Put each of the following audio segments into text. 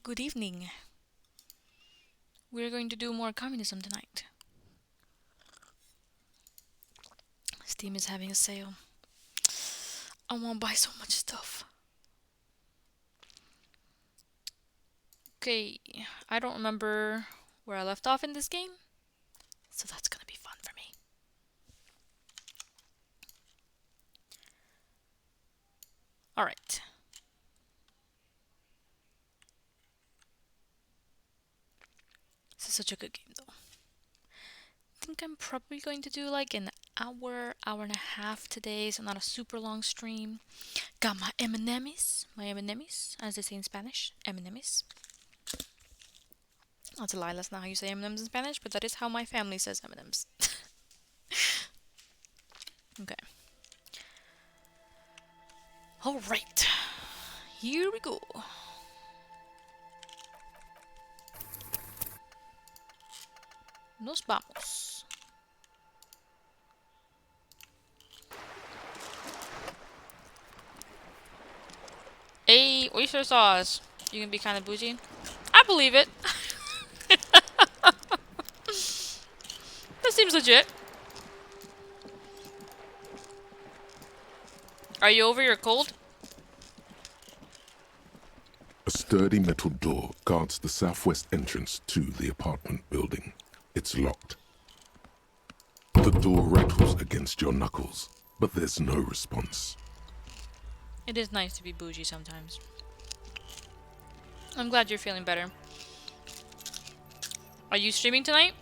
Good evening. We're going to do more communism tonight. Steam is having a sale. I want to buy so much stuff. Okay, I don't remember where I left off in this game, so that's gonna be fun for me. Alright. This is such a good game though. I think I'm probably going to do like an hour and a half today, so not a super long stream. Got my M&Ms, as they say in Spanish, M&Ms. That's a lie, that's not how you say M&Ms in Spanish, but that is how my family says M&Ms. Okay. Alright. Here we go. Nos vamos. Hey, oyster sauce. You can be kind of bougie. I believe it. That seems legit. Are you over your cold? A sturdy metal door guards the southwest entrance to the apartment building. It's locked. The door rattles against your knuckles, but there's no response. It is nice to be bougie sometimes. I'm glad you're feeling better. Are you streaming tonight?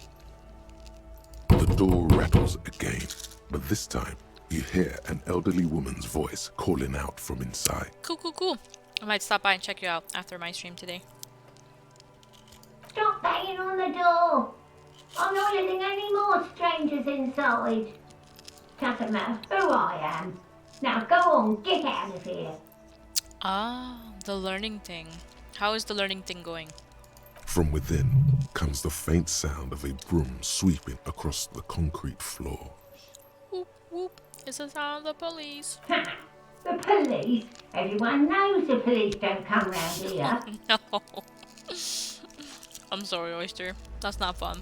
The door rattles again, but this time you hear an elderly woman's voice calling out from inside. Cool. I might stop by and check you out after my stream today. Stop banging on the door! I'm not letting any more strangers inside. Doesn't matter who I am. Now go on, get out of here. Ah, the learning thing. How is the learning thing going? From within comes the faint sound of a broom sweeping across the concrete floor. Whoop, whoop. It's the sound of the police. Ha! The police? Everyone knows the police don't come round here. No. I'm sorry, Oyster. That's not fun.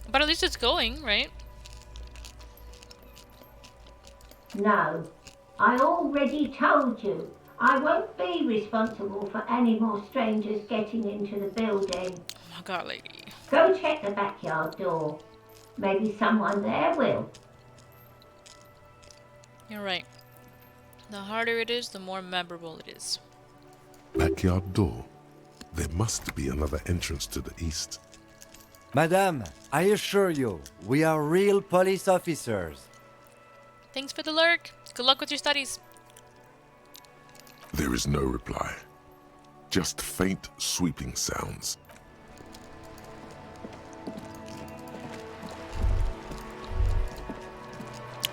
But at least it's going, right? No, I already told you. I won't be responsible for any more strangers getting into the building. Oh my god, lady. Go check the backyard door. Maybe someone there will. You're right. The harder it is, the more memorable it is. Backyard door. There must be another entrance to the east. Madame, I assure you, we are real police officers. Thanks for the lurk. Good luck with your studies. There is no reply. Just faint sweeping sounds.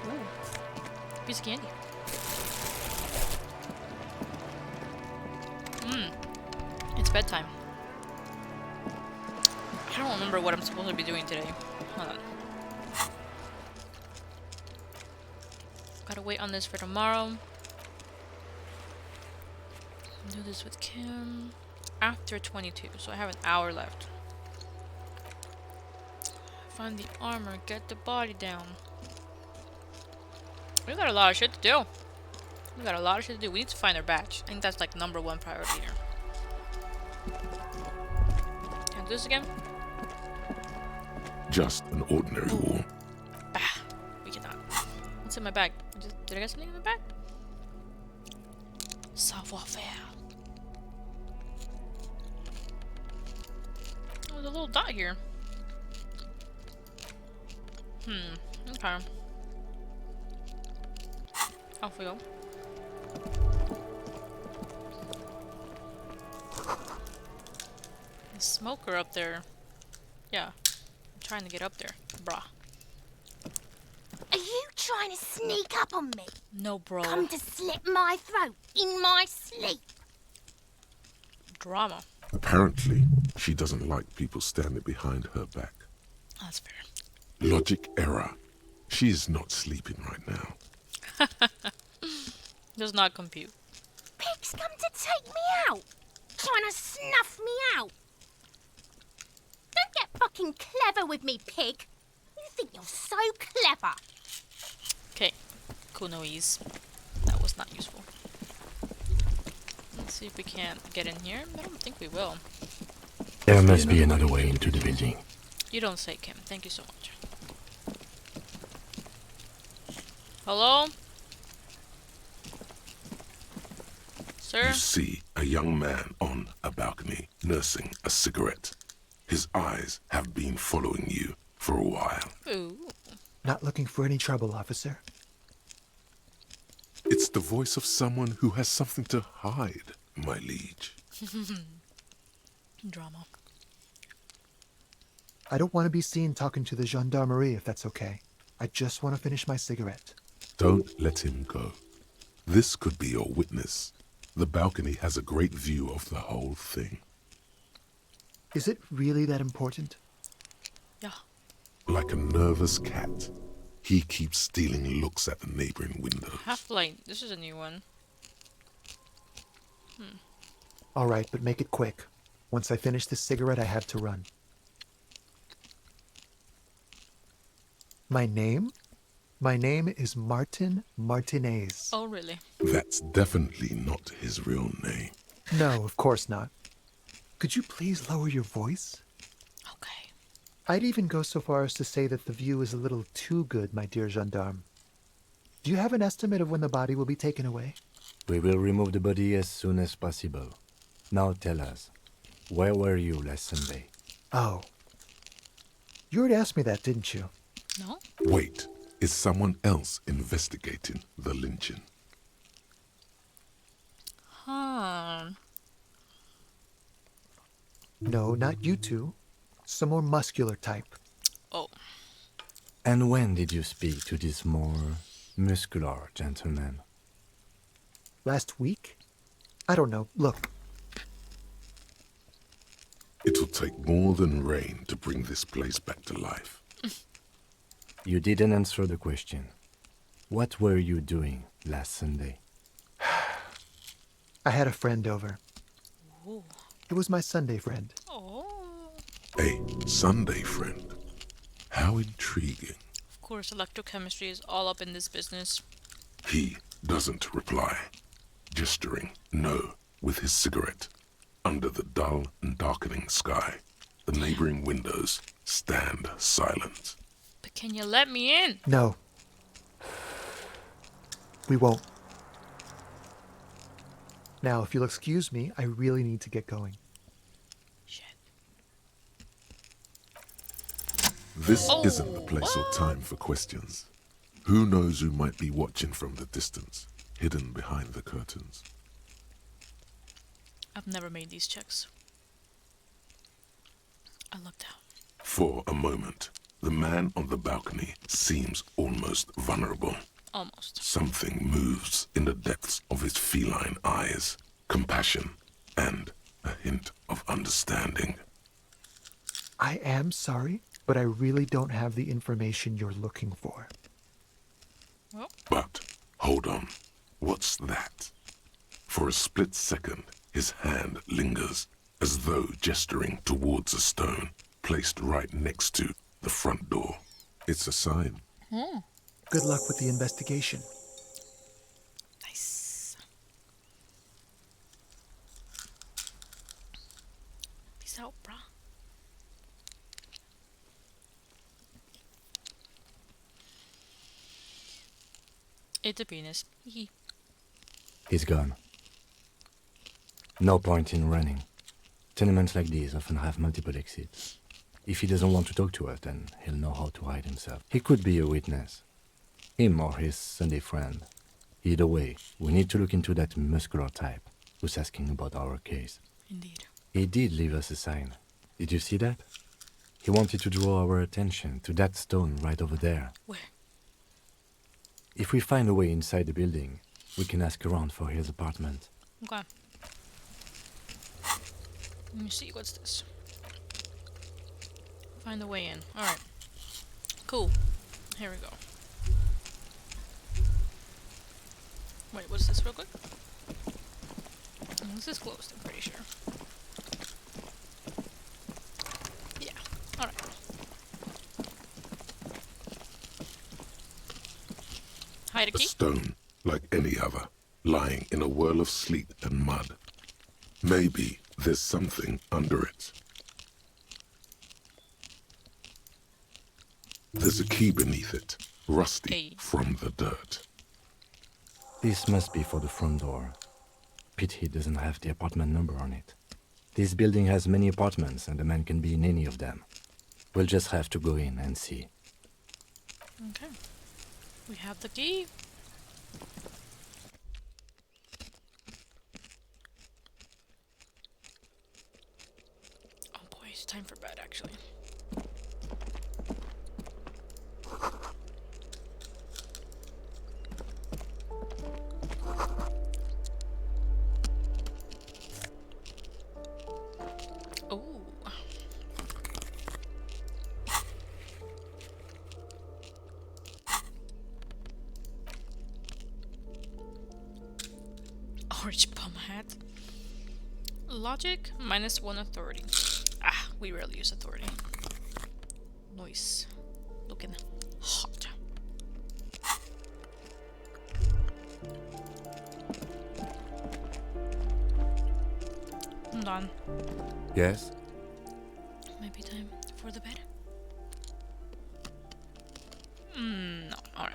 Ooh. Piece of candy. It's bedtime. I don't remember what I'm supposed to be doing today. Hold on. Gotta wait on this for tomorrow. Do this with Kim after 22, so I have an hour left. Find the armor, get the body down. We got a lot of shit to do. We need to find our badge. I think that's like #1 priority here. Can I do this again? Just an ordinary wall. Bah, we cannot. What's in my bag? Did I get something in my bag? Savoir-faire. Oh, there's a little dot here. Okay. Off we go. The smoker up there. Yeah. I'm trying to get up there. Brah. Are you trying to sneak up on me? No, bro. Come to slit my throat in my sleep? Drama. Apparently, she doesn't like people standing behind her back. That's fair. Logic error. She is not sleeping right now. Does not compute. Pigs come to take me out. looking clever with me, pig. You think you're so clever. Okay, cool noise. That was not useful. Let's see if we can get in here. I don't think we will. There must be another way into the building. You don't say, Kim. Thank you so much. Hello? Sir? You see a young man on a balcony nursing a cigarette. His eyes have been following you for a while. Ooh. Not looking for any trouble, officer. It's the voice of someone who has something to hide, my liege. Drama. I don't want to be seen talking to the gendarmerie if that's okay. I just want to finish my cigarette. Don't let him go. This could be your witness. The balcony has a great view of the whole thing. Is it really that important? Yeah. Like a nervous cat, he keeps stealing looks at the neighboring windows. Half-Light. This is a new one. All right, but make it quick. Once I finish this cigarette, I have to run. My name? My name is Martin Martinez. Oh, really? That's definitely not his real name. No, of course not. Could you please lower your voice? Okay. I'd even go so far as to say that the view is a little too good, my dear gendarme. Do you have an estimate of when the body will be taken away? We will remove the body as soon as possible. Now tell us, where were you last Sunday? Oh. You already asked me that, didn't you? No? Wait, is someone else investigating the lynching? Huh. No, not you two. Some more muscular type. Oh. And when did you speak to this more muscular gentleman? Last week? I don't know. Look, It'll take more than rain to bring this place back to life. You didn't answer the question. What were you doing last Sunday? I had a friend over. Ooh. It was my Sunday friend. Oh. A Sunday friend. How intriguing. Of course, electrochemistry is all up in this business. He doesn't reply, gesturing no with his cigarette. Under the dull and darkening sky, the neighboring windows stand silent. But can you let me in? No. We won't. Now, if you'll excuse me, I really need to get going. Shit. This Oh, isn't the place or time for questions. Who knows who might be watching from the distance, hidden behind the curtains. I've never made these checks. I looked out. For a moment, the man on the balcony seems almost vulnerable. Almost. Something moves in the depths of his feline eyes, compassion and a hint of understanding. I am sorry, but I really don't have the information you're looking for. Well, But, hold on, what's that? For a split second, his hand lingers, as though gesturing towards a stone placed right next to the front door. It's a sign. Good luck with the investigation. nice. Peace out, brah. It's a penis. Hee. He's gone. No point in running. Tenements like these often have multiple exits. If he doesn't want to talk to us, then he'll know how to hide himself. He could be a witness. Him or his Sunday friend. Either way, we need to look into that muscular type who's asking about our case. Indeed. He did leave us a sign. Did you see that? He wanted to draw our attention to that stone right over there. Where? If we find a way inside the building, we can ask around for his apartment. Okay. Let me see, what's this? Find the way in. Alright. Cool. Here we go. Wait, what's this real quick? This is closed, I'm pretty sure. Yeah. Alright. Hide a A key? stone like any other, lying in a whirl of sleet and mud. Maybe there's something under it. There's a key beneath it, rusty Hey. from the dirt. This must be for the front door. Pity it doesn't have the apartment number on it. This building has many apartments and the man can be in any of them. We'll just have to go in and see. Okay. We have the key. Oh boy, it's time for bed actually. Oh. Orange bum hat. Logic -1 authority. Ah, we rarely use authority. Nice. Looking hot. Hold on. Yes? Maybe time for the bed? No. Alright.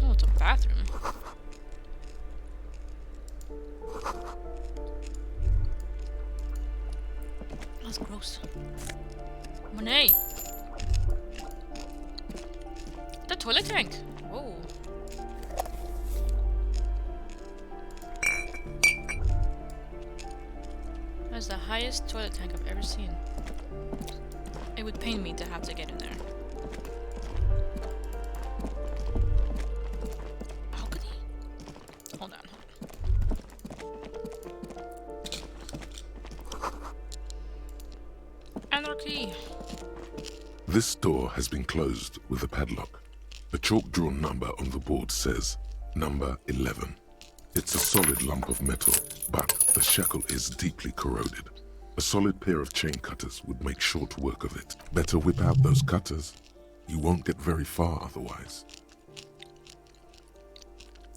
Oh, it's a bathroom. That's gross. Monet! The toilet tank! Whoa. That's the highest toilet tank I've ever seen. It would pain me to have to get in there. Balcony? Hold on. Anarchy! This door has been closed with a padlock. A chalk-drawn number on the board says number 11. It's a solid lump of metal, but the shackle is deeply corroded. A solid pair of chain cutters would make short work of it. Better whip out those cutters. You won't get very far otherwise.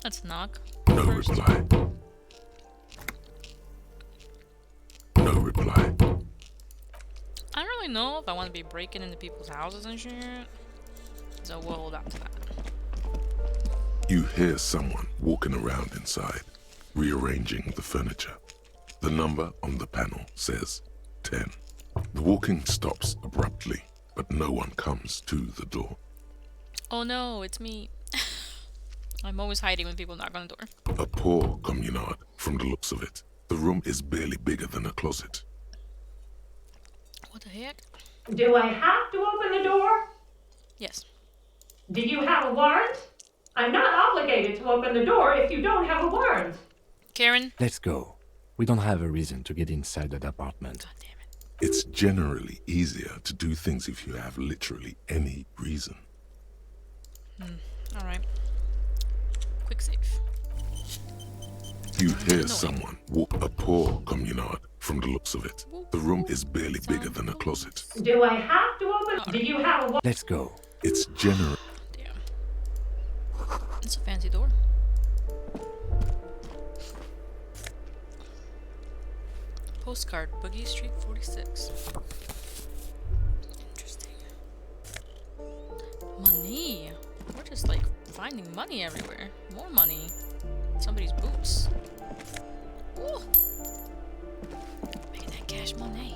Let's knock. No first. reply. No reply. I don't really know if I want to be breaking into people's houses and shit. So we'll hold on to that. You hear someone walking around inside, rearranging the furniture. The number on the panel says 10. The walking stops abruptly, but no one comes to the door. Oh no, it's me. I'm always hiding when people knock on the door. A poor communard, from the looks of it. The room is barely bigger than a closet. What the heck? Do I have to open the door? Yes. Do you have a warrant? I'm not obligated to open the door if you don't have a warrant. Karen? Let's go. We don't have a reason to get inside that apartment. God damn it. It's generally easier to do things if you have literally any reason. Alright. Quick save. You hear annoying. someone walk. A poor communard, from the looks of it. The room is barely bigger than a closet. Do I have to open? Do you have a warrant? Let's go. It's general. Damn. It's a fancy door. Postcard, Boogie Street 46. Interesting. Money. We're just like finding money everywhere. More money. Somebody's boots. Ooh. Making that cash money.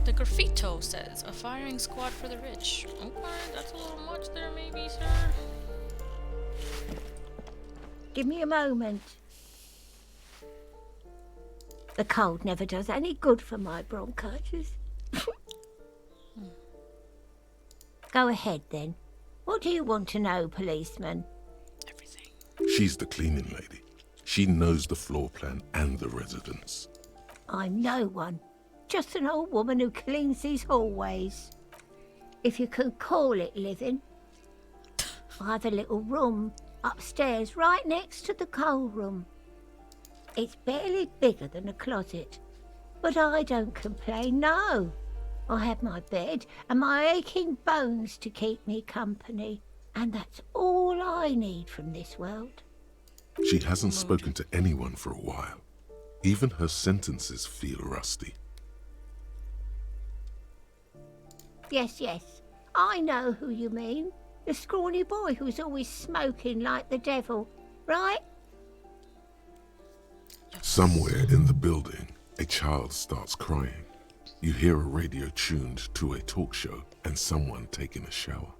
The graffito says, a firing squad for the rich. Okay, that's a little much there maybe, sir. Give me a moment. The cold never does any good for my bronchitis. Go ahead then. What do you want to know, policeman? Everything. She's the cleaning lady. She knows the floor plan and the residence. I'm no one. Just an old woman who cleans these hallways. If you can call it living. I have a little room upstairs right next to the coal room. It's barely bigger than a closet. But I don't complain, no. I have my bed and my aching bones to keep me company. And that's all I need from this world. She hasn't spoken to anyone for a while. Even her sentences feel rusty. Yes, yes, I know who you mean. The scrawny boy who's always smoking like the devil, right? Somewhere in the building, a child starts crying. You hear a radio tuned to a talk show and someone taking a shower.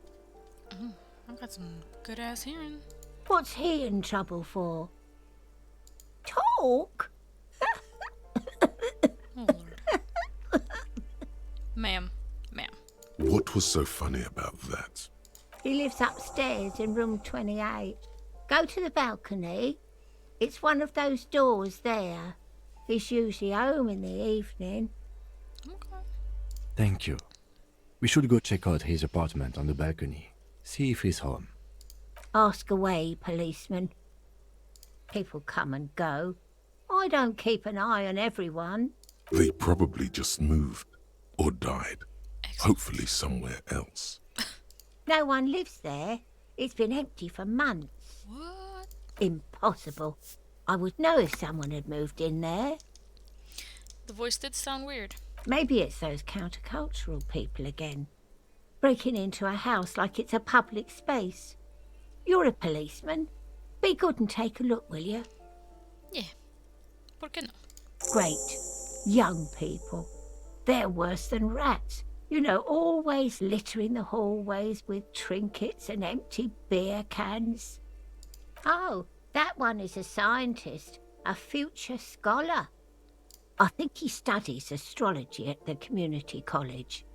I've got some good ass hearing. What's he in trouble for? Talk? Oh, Lord. Ma'am. What was so funny about that? He lives upstairs in room 28. Go to the balcony. It's one of those doors there. He's usually home in the evening. Okay. Thank you. We should go check out his apartment on the balcony. See if he's home. Ask away, policeman. People come and go. I don't keep an eye on everyone. They probably just moved or died. Excellent. Hopefully somewhere else. No one lives there. It's been empty for months. What? Impossible. I would know if someone had moved in there. The voice did sound weird. Maybe it's those countercultural people again. Breaking into a house like it's a public space. You're a policeman. Be good and take a look, will you? Yeah. ¿Por qué no? Great. Young people. They're worse than rats. You know, always littering the hallways with trinkets and empty beer cans. Oh, that one is a scientist, a future scholar. I think he studies astrology at the community college.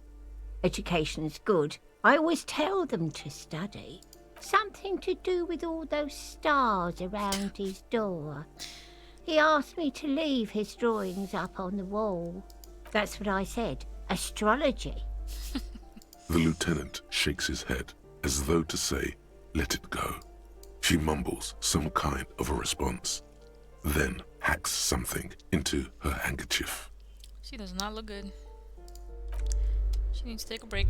Education's good. I always tell them to study. Something to do with all those stars around his door. He asked me to leave his drawings up on the wall. That's what I said. Astrology. The lieutenant shakes his head as though to say, let it go. She mumbles some kind of a response, then hacks something into her handkerchief. She does not look good. She needs to take a break.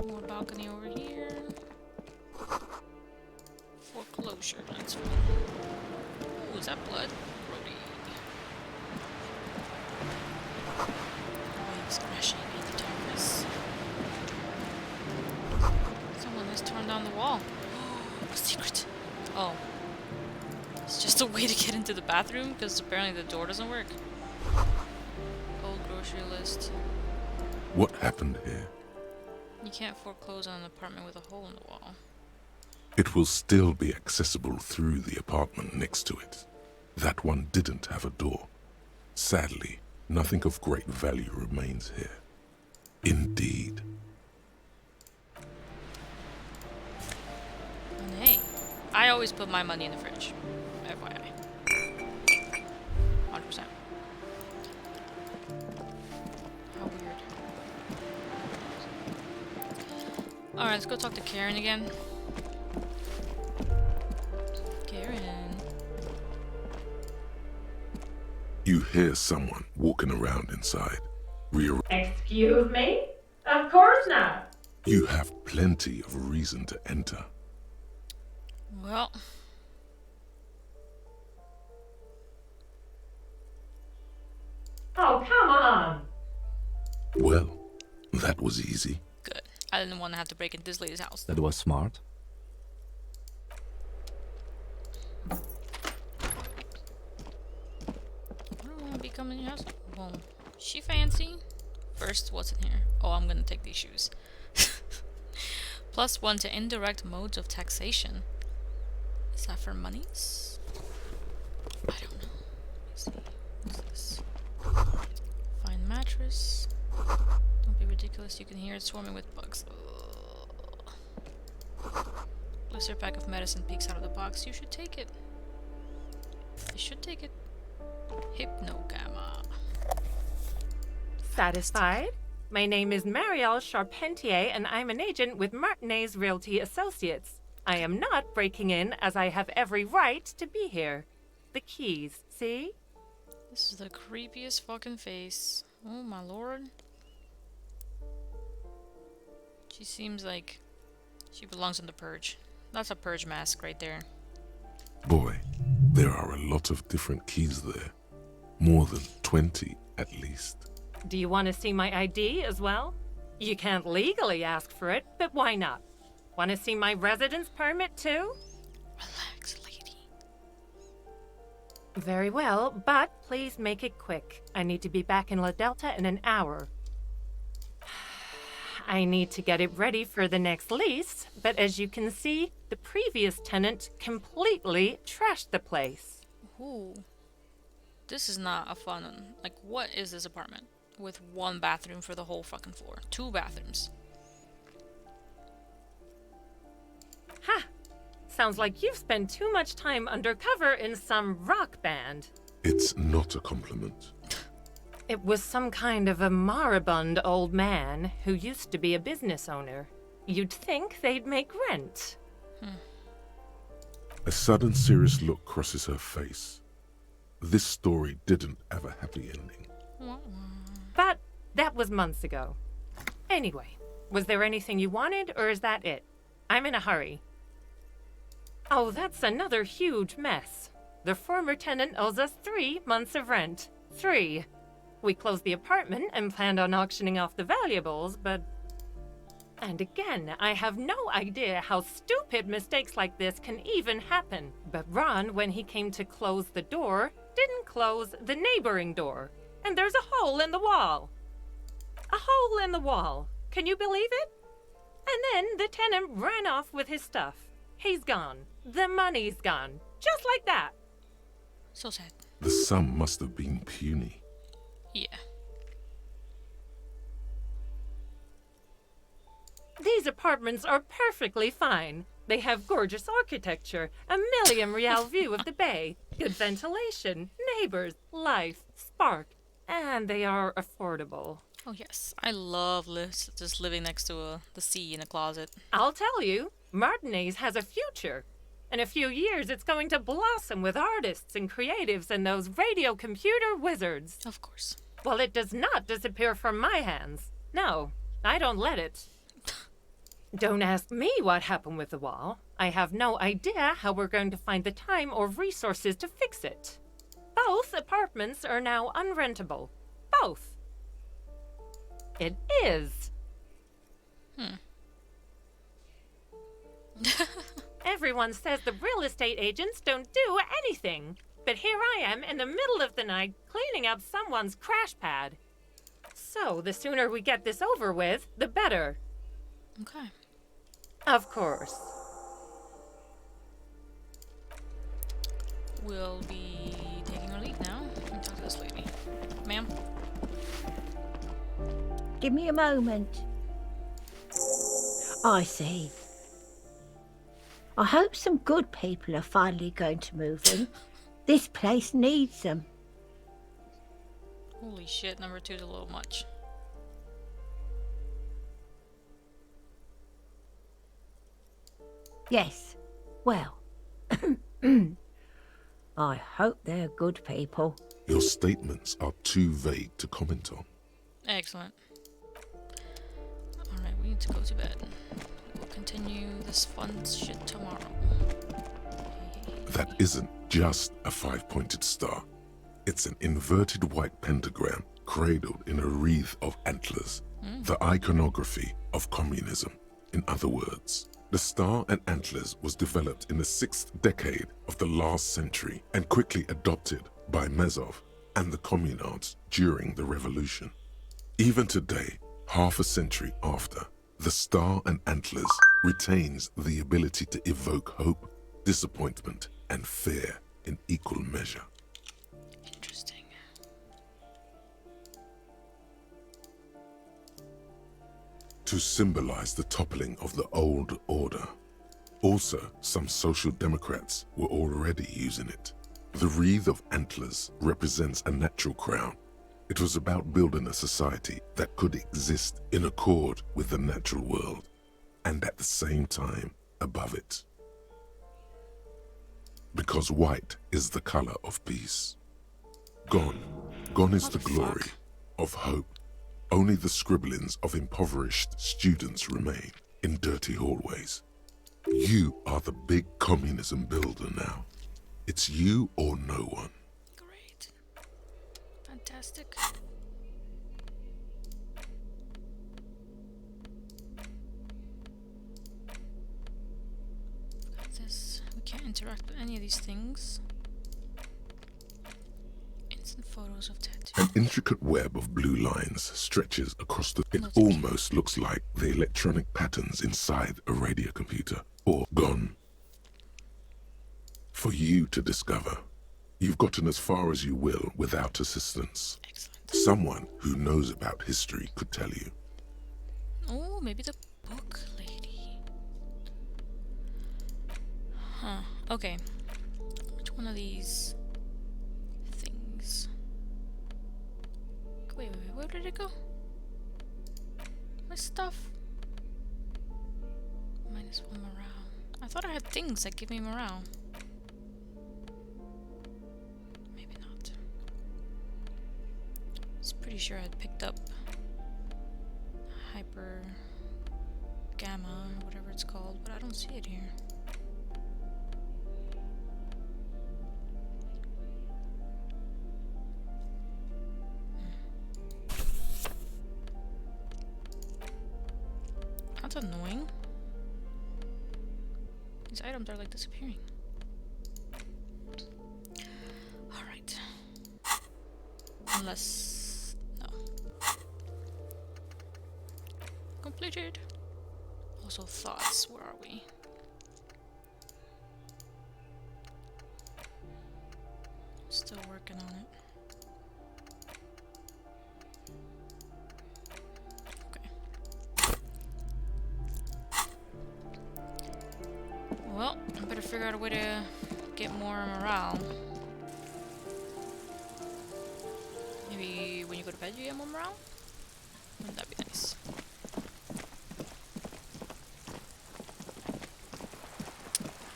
More balcony over here. Foreclosure, that's right. Ooh, is that blood? Brody. Waves crashing in the darkness. Someone has turned on the wall. A secret. Oh. It's just a way to get into the bathroom because apparently the door doesn't work. Old grocery list. What happened here? You can't foreclose on an apartment with a hole in the wall. It will still be accessible through the apartment next to it. That one didn't have a door. Sadly, nothing of great value remains here. Indeed. And hey, I always put my money in the fridge. FYI. 100%. How weird. Alright, let's go talk to Karen again. Karen. You hear someone walking around inside. Excuse me? Of course not. You have plenty of reason to enter. Well. Oh, come on. Well, that was easy. Good. I didn't want to have to break into this lady's house. That was smart. I don't want to be coming in your house. Well, she fancy. First, what's in here? Oh, I'm gonna take these shoes. +1 to indirect modes of taxation. Is that for monies? I don't know. Let me see. What's this? Find mattress. Don't be ridiculous. You can hear it swarming with bugs. Ugh. Blister pack of medicine peeks out of the box. You should take it. You should take it. Hypnogamma. Satisfied? My name is Marielle Charpentier, and I'm an agent with Martinez Realty Associates. I am not breaking in, as I have every right to be here. The keys, see? This is the creepiest fucking face. Oh my lord. She seems like she belongs in the Purge. That's a Purge mask right there. Boy, there are a lot of different keys there. More than 20 at least. Do you want to see my ID as well? You can't legally ask for it, but why not? Want to see my residence permit too? Relax, lady. Very well, but please make it quick. I need to be back in La Delta in an hour. I need to get it ready for the next lease, but as you can see, the previous tenant completely trashed the place. Ooh. This is not a fun one. Like, what is this apartment? With one bathroom for the whole fucking floor. 2 bathrooms. Ha! Sounds like you've spent too much time undercover in some rock band. It's not a compliment. It was some kind of a moribund old man who used to be a business owner. You'd think they'd make rent. A sudden serious look crosses her face. This story didn't have a happy ending. But that was months ago. Anyway, was there anything you wanted, or is that it? I'm in a hurry. Oh, that's another huge mess. The former tenant owes us 3 months of rent. 3. We closed the apartment and planned on auctioning off the valuables, but... And again, I have no idea how stupid mistakes like this can even happen. But Ron, when he came to close the door, didn't close the neighboring door. And there's a hole in the wall. A hole in the wall. Can you believe it? And then the tenant ran off with his stuff. He's gone. The money's gone. Just like that. So sad. The sum must have been puny. Yeah. These apartments are perfectly fine. They have gorgeous architecture, a million-real view of the bay, good ventilation, neighbors, life, spark, and they are affordable. Oh yes. I love just living next to the sea in a closet. I'll tell you, Martinez has a future. In a few years, it's going to blossom with artists and creatives and those radio computer wizards. Of course. Well, it does not disappear from my hands. No, I don't let it. Don't ask me what happened with the wall. I have no idea how we're going to find the time or resources to fix it. Both apartments are now unrentable. Both. It is. Everyone says the real estate agents don't do anything. But here I am in the middle of the night cleaning up someone's crash pad. So the sooner we get this over with, the better. Okay. Of course. We'll be taking our leave now. Let me talk to this lady. Ma'am? Give me a moment. I see. I hope some good people are finally going to move in. This place needs them. Holy shit, number 2's a little much. Yes. Well. I hope they're good people. Your statements are too vague to comment on. Excellent. Alright, we need to go to bed. We'll continue this fun shit tomorrow. That isn't just a 5-pointed star. It's an inverted white pentagram cradled in a wreath of antlers. The iconography of communism, in other words. The star and antlers was developed in the 6th decade of the last century and quickly adopted by Mazov and the communards during the revolution. Even today, half a century after, the star and antlers retains the ability to evoke hope, disappointment, and fear in equal measure. Interesting. To symbolize the toppling of the old order, Also, some social democrats were already using it. The wreath of antlers represents a natural crown. It was about building a society that could exist in accord with the natural world, and at the same time above it. Because white is the color of peace. Gone is the glory of hope. Only the scribblings of impoverished students remain in dirty hallways. You are the big communism builder now. It's you or no one. Great. Fantastic. Got this. We can't interact with any of these things. Instant photos of tattoos. An intricate web of blue lines stretches across the... It almost looks like the electronic patterns inside a radio computer. Or gone. For you to discover. You've gotten as far as you will without assistance. Excellent. Someone who knows about history could tell you. Oh, maybe the book lady. Huh. Okay. Which one of these things? Wait, where did it go? My stuff. -1 morale. I thought I had things that give me morale. Maybe not. I was pretty sure I had picked up hyper gamma, whatever it's called, but I don't see it here. That's annoying. These items are like disappearing. Alright. Unless... no. Completed. Also thoughts. Where are we? Still working on it. Well, I better figure out a way to get more morale. Maybe when you go to bed you get more morale? Wouldn't that be nice?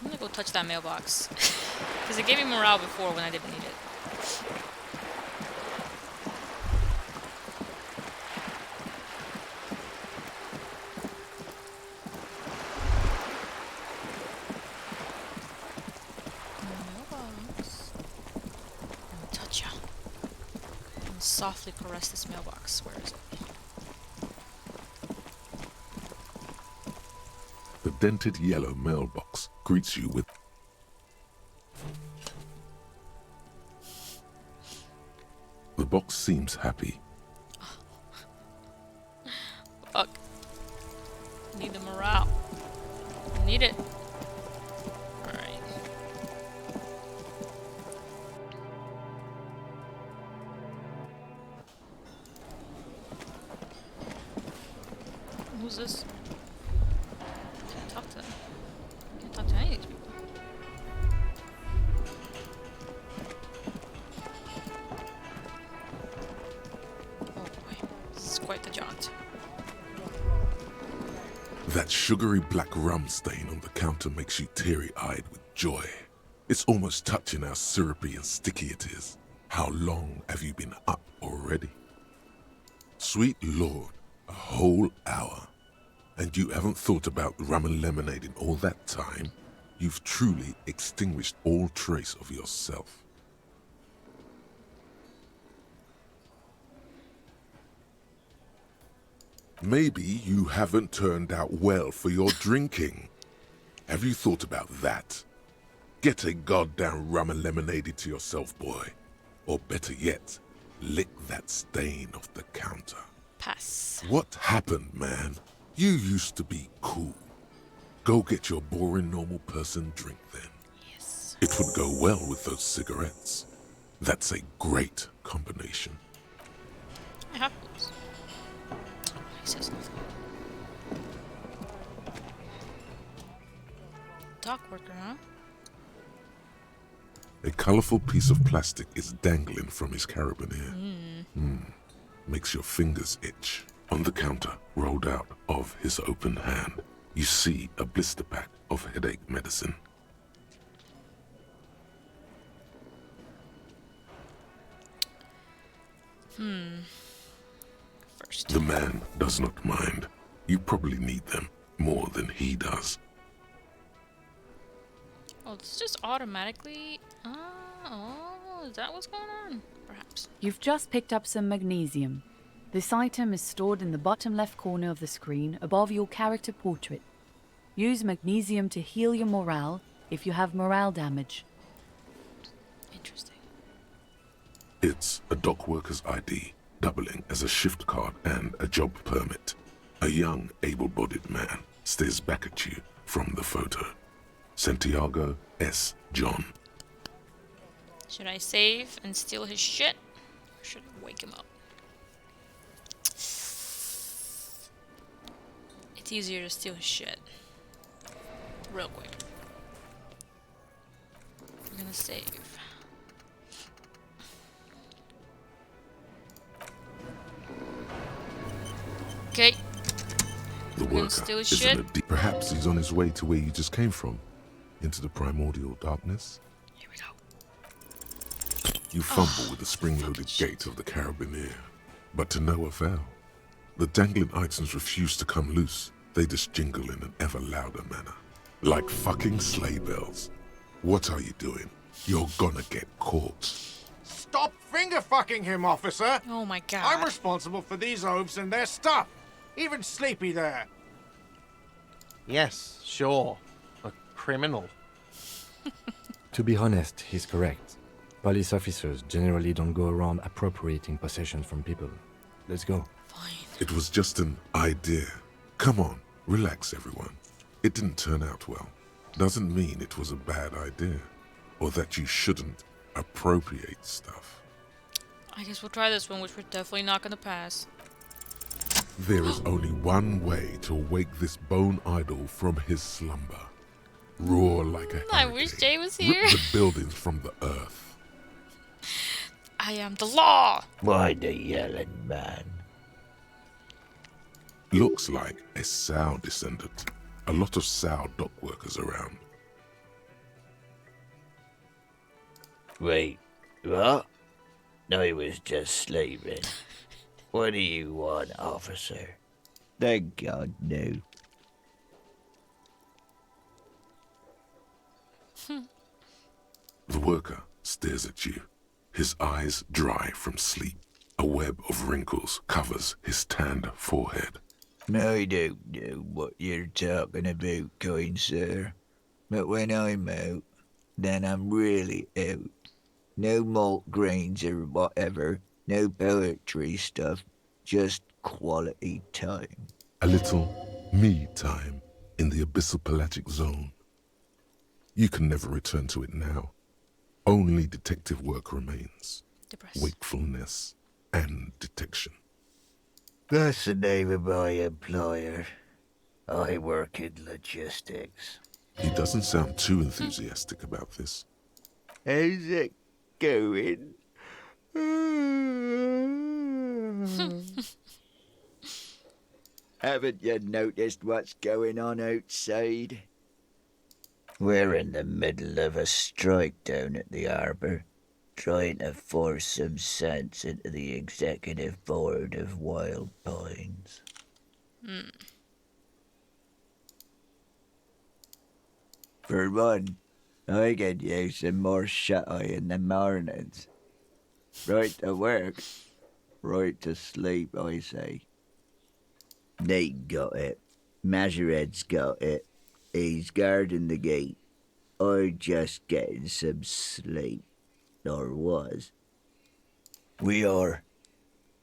I'm gonna go touch that mailbox. Because it gave me morale before when I didn't need it. Softly caress this mailbox. Where is it? The dented yellow mailbox greets you with... The box seems happy. Fuck. Need the morale. Need it. Alright. Who's this? Can't talk to them. Can't talk to any of these people. Oh boy, this is quite the jaunt. That sugary black rum stain on the counter makes you teary-eyed with joy. It's almost touching how syrupy and sticky it is. How long have you been up already? Sweet Lord, a whole hour. And you haven't thought about rum and lemonade in all that time? You've truly extinguished all trace of yourself. Maybe you haven't turned out well for your drinking. Have you thought about that? Get a goddamn rum and lemonade to yourself, boy. Or better yet, lick that stain off the counter. Pass. What happened, man? You used to be cool. Go get your boring normal person drink then. Yes. It would go well with those cigarettes. That's a great combination. I have those. He says nothing. dock worker, huh? A colorful piece of plastic is dangling from his carabiner. Makes your fingers itch. On the counter, rolled out of his open hand, you see a blister pack of headache medicine. First. The man does not mind. You probably need them more than he does. Oh, it's just automatically... Oh, is that what's going on? Perhaps. You've just picked up some magnesium. This item is stored in the bottom left corner of the screen above your character portrait. Use magnesium to heal your morale if you have morale damage. Interesting. It's a dock worker's ID, doubling as a shift card and a job permit. A young, able-bodied man stares back at you from the photo. Santiago S. John. Should I save and steal his shit? Or should I wake him up? It's easier to steal his shit. Real quick. I'm gonna save. Okay. The gonna worker steal his is in shit? a deep... Perhaps he's on his way to where you just came from, into the primordial darkness. Here we go. You fumble with the spring-loaded gate of the carabiner, but to no avail. The dangling items refuse to come loose. They just jingle in an ever louder manner, like fucking sleigh bells. What are you doing? You're gonna get caught. Stop finger-fucking him, officer! Oh my god. I'm responsible for these oafs and their stuff. Even Sleepy there. Yes, sure. A criminal. To be honest, he's correct. Police officers generally don't go around appropriating possessions from people. Let's go. Fine. It was just an idea. Come on, relax everyone. It didn't turn out well. Doesn't mean it was a bad idea, or that you shouldn't appropriate stuff. I guess we'll try this one, which we're definitely not gonna pass. There is only one way to wake this bone idol from his slumber. Roar like a I hurricane. wish Jay was here. Rip the buildings from the earth. I am the law! Why the yelling man? Looks like a sow descendant. A lot of sow dock workers around. Wait, what? I was just sleeping. What do you want, officer? Thank God, no. The worker stares at you, his eyes dry from sleep. A web of wrinkles covers his tanned forehead. I don't know what you're talking about, kind sir. But when I'm out, then I'm really out. No malt grains or whatever. No poetry stuff. Just quality time. A little me time in the abyssal pelagic zone. You can never return to it now. Only detective work remains. Depressed. Wakefulness and detection. That's the name of my employer. I work in logistics. He doesn't sound too enthusiastic about this. How's it going? Haven't you noticed what's going on outside? We're in the middle of a strike down at the harbour, trying to force some sense into the executive board of Wild Pines. For one, I could use some more shut-eye in the mornings. Right to work, right to sleep, I say. Nate got it. Majoret's got it. He's guarding the gate. I'm just getting some sleep. Or was. We are.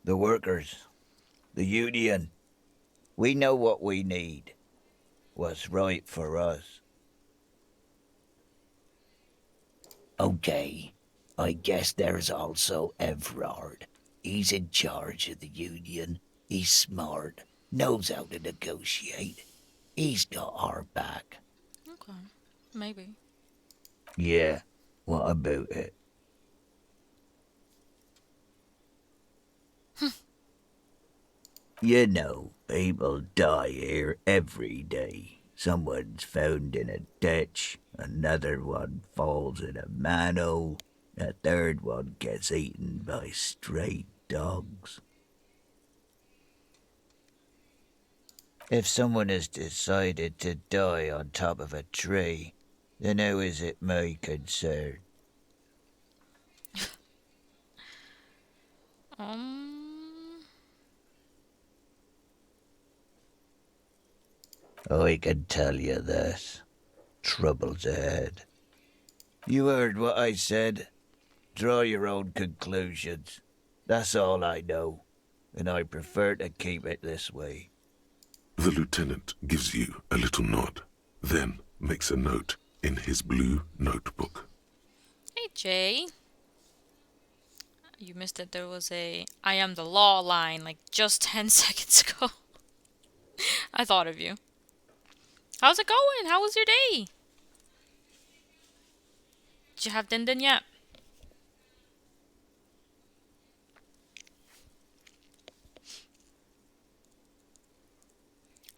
The workers. The union. We know what we need. What's right for us. Okay. I guess there's also Everard. He's in charge of the union. He's smart. Knows how to negotiate. He's got our back. Okay. Maybe. Yeah, what about it? You know, people die here every day. Someone's found in a ditch, another one falls in a manhole, a third one gets eaten by stray dogs. If someone has decided to die on top of a tree, then how is it my concern? Um. I can tell you this. Trouble's ahead. You heard what I said. Draw your own conclusions. That's all I know, and I prefer to keep it this way. The lieutenant gives you a little nod, then makes a note in his blue notebook. Hey, Jay. You missed it. There was a "I am the law" line like just 10 seconds ago. I thought of you. How's it going? How was your day? Did you have din din yet?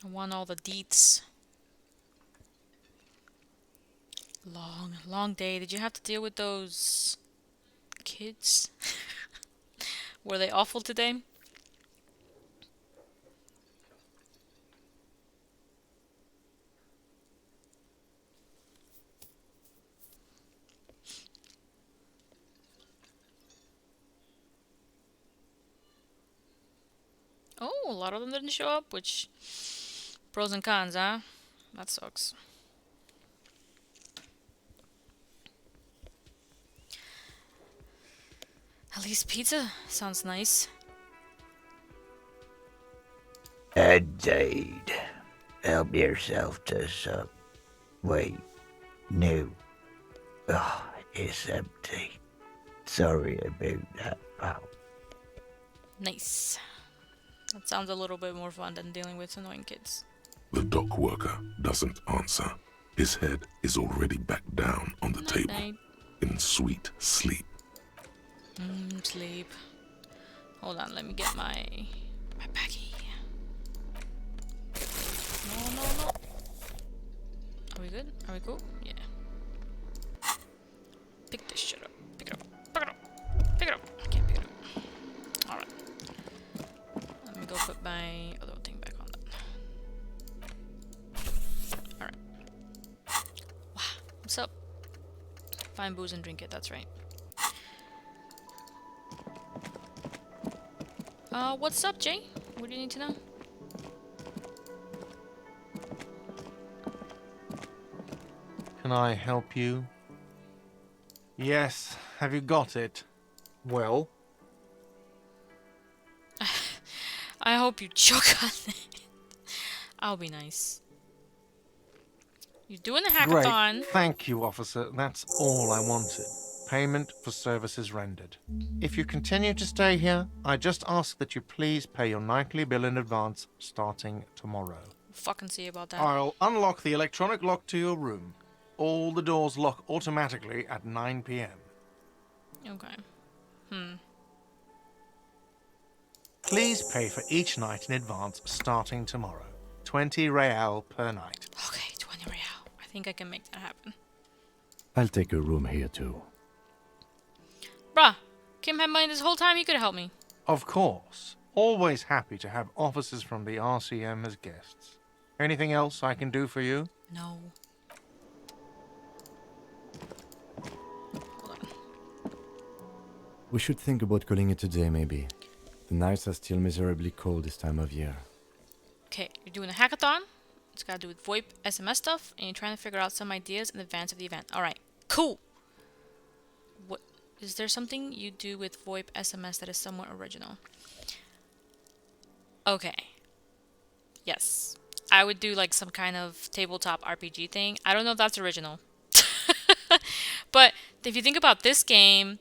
I want all the deets. Long day. Did you have to deal with those kids? Were they awful today? Oh, a lot of them didn't show up, which pros and cons, huh? That sucks. At least pizza sounds nice. Indeed. Help yourself to some. Wait, no. Oh, it's empty. Sorry about that, pal. Nice. That sounds a little bit more fun than dealing with annoying kids. The dock worker doesn't answer. His head is already back down on the table, Night. in sweet sleep. Sleep. Hold on, let me get my baggie. No. Are we good? Are we cool? Yeah. Pick this shit up. Pick it up. Pick it up. Pick it up. I can't pick it up. Alright. Let me go put my other thing back on that. Alright. Wow. What's up? Find booze and drink it, that's right. What's up, Jay? What do you need to know? Can I help you? Yes. Have you got it? Well, I hope you choke on it. I'll be nice. You're doing a hackathon. great. Thank you, officer. That's all I wanted. Payment for services rendered. If you continue to stay here, I just ask that you please pay your nightly bill in advance starting tomorrow. Fucking see about that. I'll unlock the electronic lock to your room. All the doors lock automatically at 9 p.m. Okay. Please pay for each night in advance starting tomorrow. 20 real per night. Okay, 20 real. I think I can make that happen. I'll take a room here too. Bruh, Kim had money this whole time. He could have helped me. Of course. Always happy to have officers from the RCM as guests. Anything else I can do for you? No. Hold on. We should think about calling it a day, maybe. The nights are still miserably cold this time of year. Okay, you're doing a hackathon. It's got to do with VoIP SMS stuff, and you're trying to figure out some ideas in advance of the event. All right, cool. What is there something you do with VoIP SMS that is somewhat original? Okay. Yes, I would do like some kind of tabletop RPG thing. I don't know if that's original, but if you think about this game,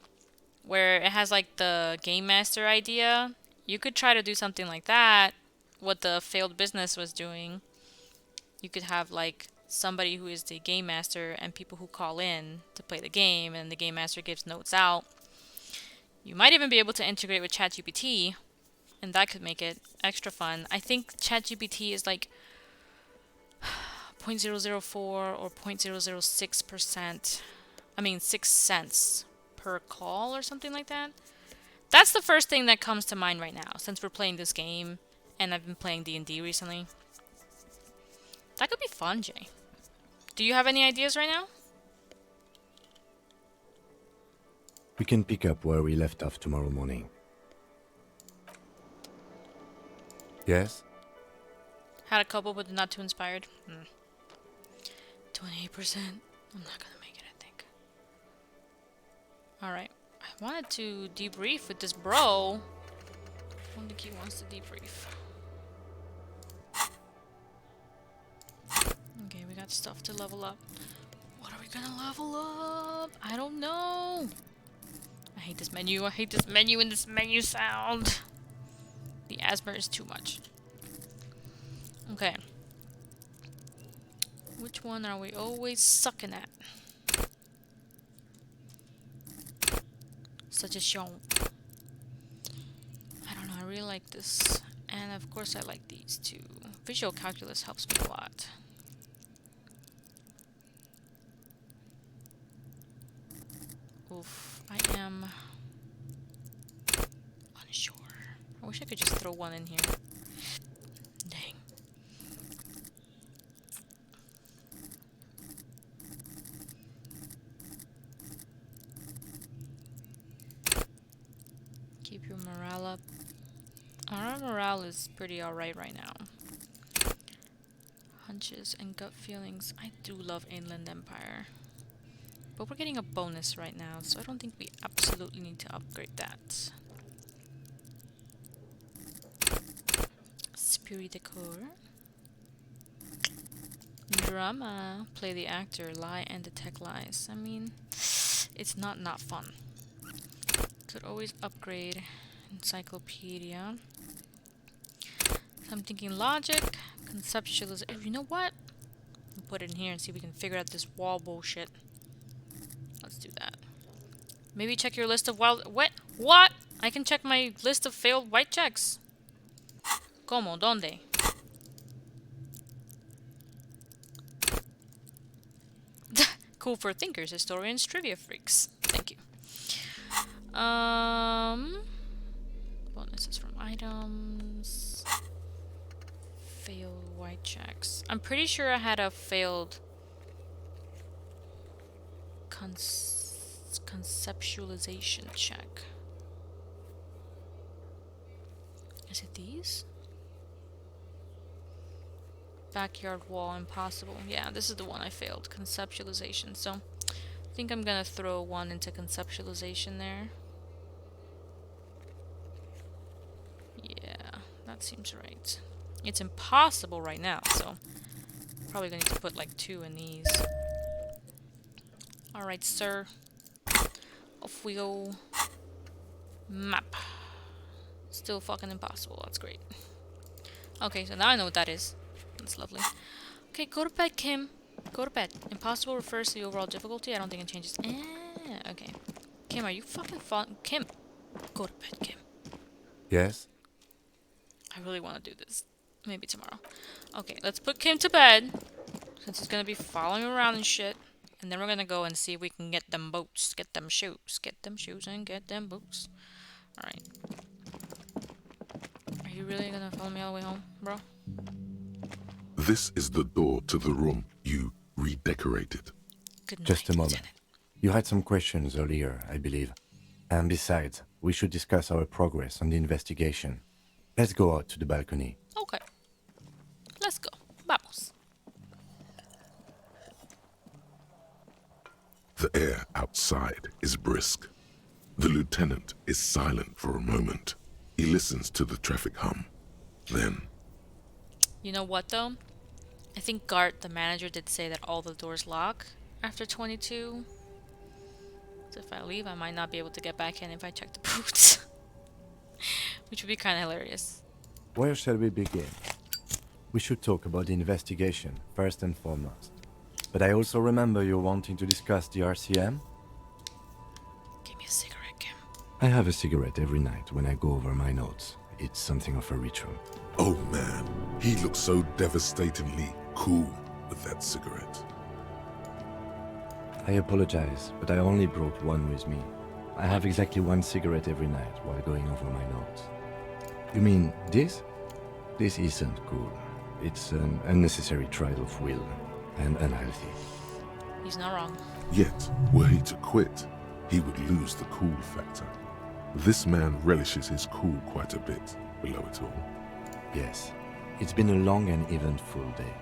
where it has like the game master idea, you could try to do something like that. What the failed business was doing. You could have like somebody who is the game master and people who call in to play the game, and the game master gives notes out. You might even be able to integrate with ChatGPT, and that could make it extra fun. I think ChatGPT is like 0.004 or 0.006%. I mean 6 cents per call or something like that. That's the first thing that comes to mind right now, since we're playing this game and I've been playing D&D recently. That could be fun, Jay. Do you have any ideas right now? We can pick up where we left off tomorrow morning. Yes? Had a couple, but not too inspired. 28%. I'm not gonna make it, I think. Alright. I wanted to debrief with this bro. I don't think he wants to debrief. Okay, we got stuff to level up. What are we gonna level up? I don't know. I hate this menu. I hate this menu and this menu sound. The asthma is too much. Okay. Which one are we always sucking at? Suggestion. I don't know, I really like this. And of course I like these two. Visual calculus helps me a lot. Oof, I am unsure. I wish I could just throw one in here. Dang. Keep your morale up. Our morale is pretty alright right now. Hunches and gut feelings. I do love Inland Empire. But we're getting a bonus right now, so I don't think we absolutely need to upgrade that. Spirit decor. Drama. Play the actor, lie and detect lies. I mean, it's not fun. Could always upgrade encyclopedia. So I'm thinking logic, conceptualization. You know what? I'll put it in here and see if we can figure out this wall bullshit. Let's do that. Maybe check your list of wild... What? I can check my list of failed white checks. ¿Cómo? ¿Dónde? Cool for thinkers, historians, trivia freaks. Thank you. Bonuses from items. Failed white checks. I'm pretty sure I had a failed conceptualization check. Is it these? Backyard wall impossible. Yeah, this is the one I failed. Conceptualization. So I think I'm gonna throw one into conceptualization there. Yeah, that seems right. It's impossible right now, so probably gonna need to put like 2 in these. Alright, sir. Off we go. Map. Still fucking impossible. That's great. Okay, so now I know what that is. That's lovely. Okay, go to bed, Kim. Go to bed. Impossible refers to the overall difficulty. I don't think it changes. Okay. Kim, are you fucking Kim, go to bed, Kim. Yes? I really want to do this. Maybe tomorrow. Okay, let's put Kim to bed, since he's gonna be following around and shit. And then we're gonna go and see if we can get them boots, get them shoes, and get them boots. Alright. Are you really gonna follow me all the way home, bro? This is the door to the room you redecorated. Good night, Just a moment. Lieutenant. You had some questions earlier, I believe. And besides, we should discuss our progress on the investigation. Let's go out to the balcony. Okay. Let's go. Vamos. The air outside is brisk. The lieutenant is silent for a moment. He listens to the traffic hum. Then, You know what, though? I think Gart, the manager, did say that all the doors lock after 22. So if I leave, I might not be able to get back in if I check the boots. Which would be kind of hilarious. Where shall we begin? We should talk about the investigation, first and foremost. But I also remember you wanting to discuss the RCM. Give me a cigarette, Kim. I have a cigarette every night when I go over my notes. It's something of a ritual. Oh man, he looks so devastatingly cool with that cigarette. I apologize, but I only brought one with me. I have exactly one cigarette every night while going over my notes. You mean this? This isn't cool. It's an unnecessary trial of will and unhealthy. He's not wrong. Yet, were he to quit, he would lose the cool factor. This man relishes his cool quite a bit below it all. Yes, it's been a long and eventful day.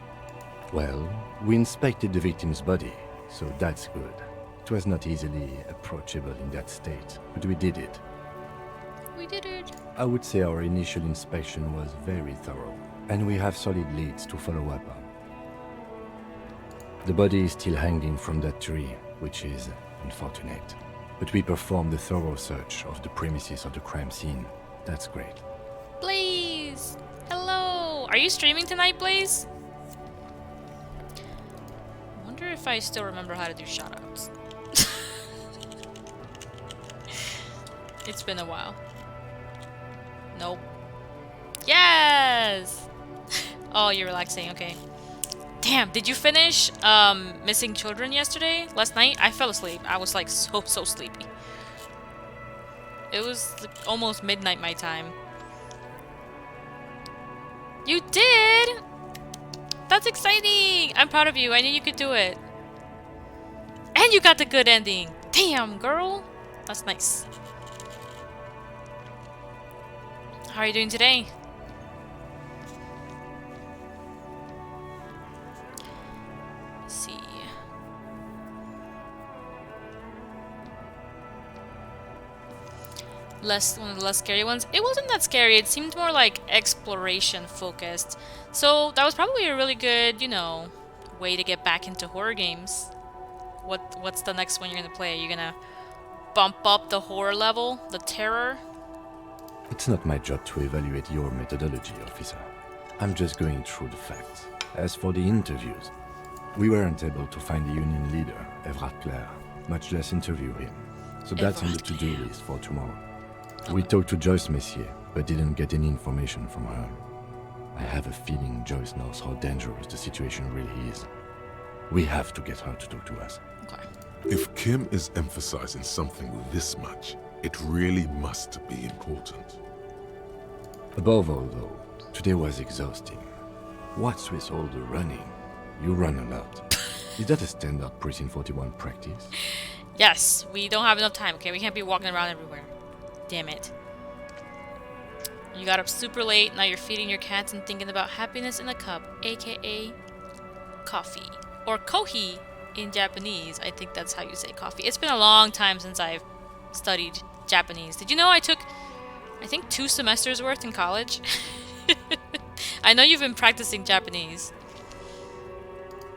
Well, we inspected the victim's body, so that's good. It was not easily approachable in that state, but we did it. We did it. I would say our initial inspection was very thorough, and we have solid leads to follow up on. The body is still hanging from that tree, which is unfortunate. But we performed a thorough search of the premises of the crime scene. That's great. Blaze! Hello! Are you streaming tonight, Blaze? I wonder if I still remember how to do shoutouts. It's been a while. Nope. Yes! Oh, you're relaxing, okay. Damn, did you finish Missing Children yesterday? Last night? I fell asleep. I was like so sleepy. It was like almost midnight my time. You did? That's exciting! I'm proud of you. I knew you could do it. And you got the good ending. Damn, girl. That's nice. How are you doing today? Let's see. One of the less scary ones. It wasn't that scary. It seemed more like exploration focused. So that was probably a really good, you know, way to get back into horror games. What's the next one you're gonna play? Are you gonna bump up the horror level, the terror? It's not my job to evaluate your methodology, officer. I'm just going through the facts. As for the interviews, we weren't able to find the union leader, Revachol, much less interview him. So that's on the to-do list for tomorrow. We talked to Joyce Messier, but didn't get any information from her. I have a feeling Joyce knows how dangerous the situation really is. We have to get her to talk to us. Okay. If Kim is emphasizing something this much, it really must be important. Above all, though, today was exhausting. What's with all the running? You run a lot. Is that a standard Precinct 41 practice? Yes, we don't have enough time, okay? We can't be walking around everywhere. Damn it. You got up super late, now you're feeding your cats and thinking about happiness in a cup, aka coffee. Or kohi in Japanese. I think that's how you say coffee. It's been a long time since I've studied Japanese. Did you know I took, I think, 2 semesters worth in college? I know you've been practicing Japanese.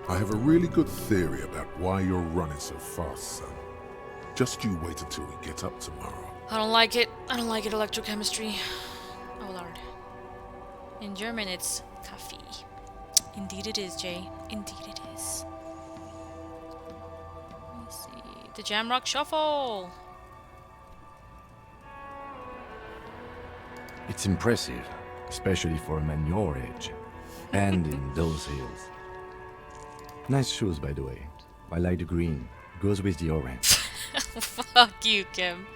I have a really good theory about why you're running so fast, son. Just you wait until we get up tomorrow. I don't like it. I don't like it, electrochemistry. Oh, Lord. In German, it's Kaffee. Indeed it is, Jay. Indeed it is. Let me see. The Jamrock Shuffle! It's impressive, especially for a man your age. And in those hills. Nice shoes, by the way. I like the green. Goes with the orange. Fuck you, Kim.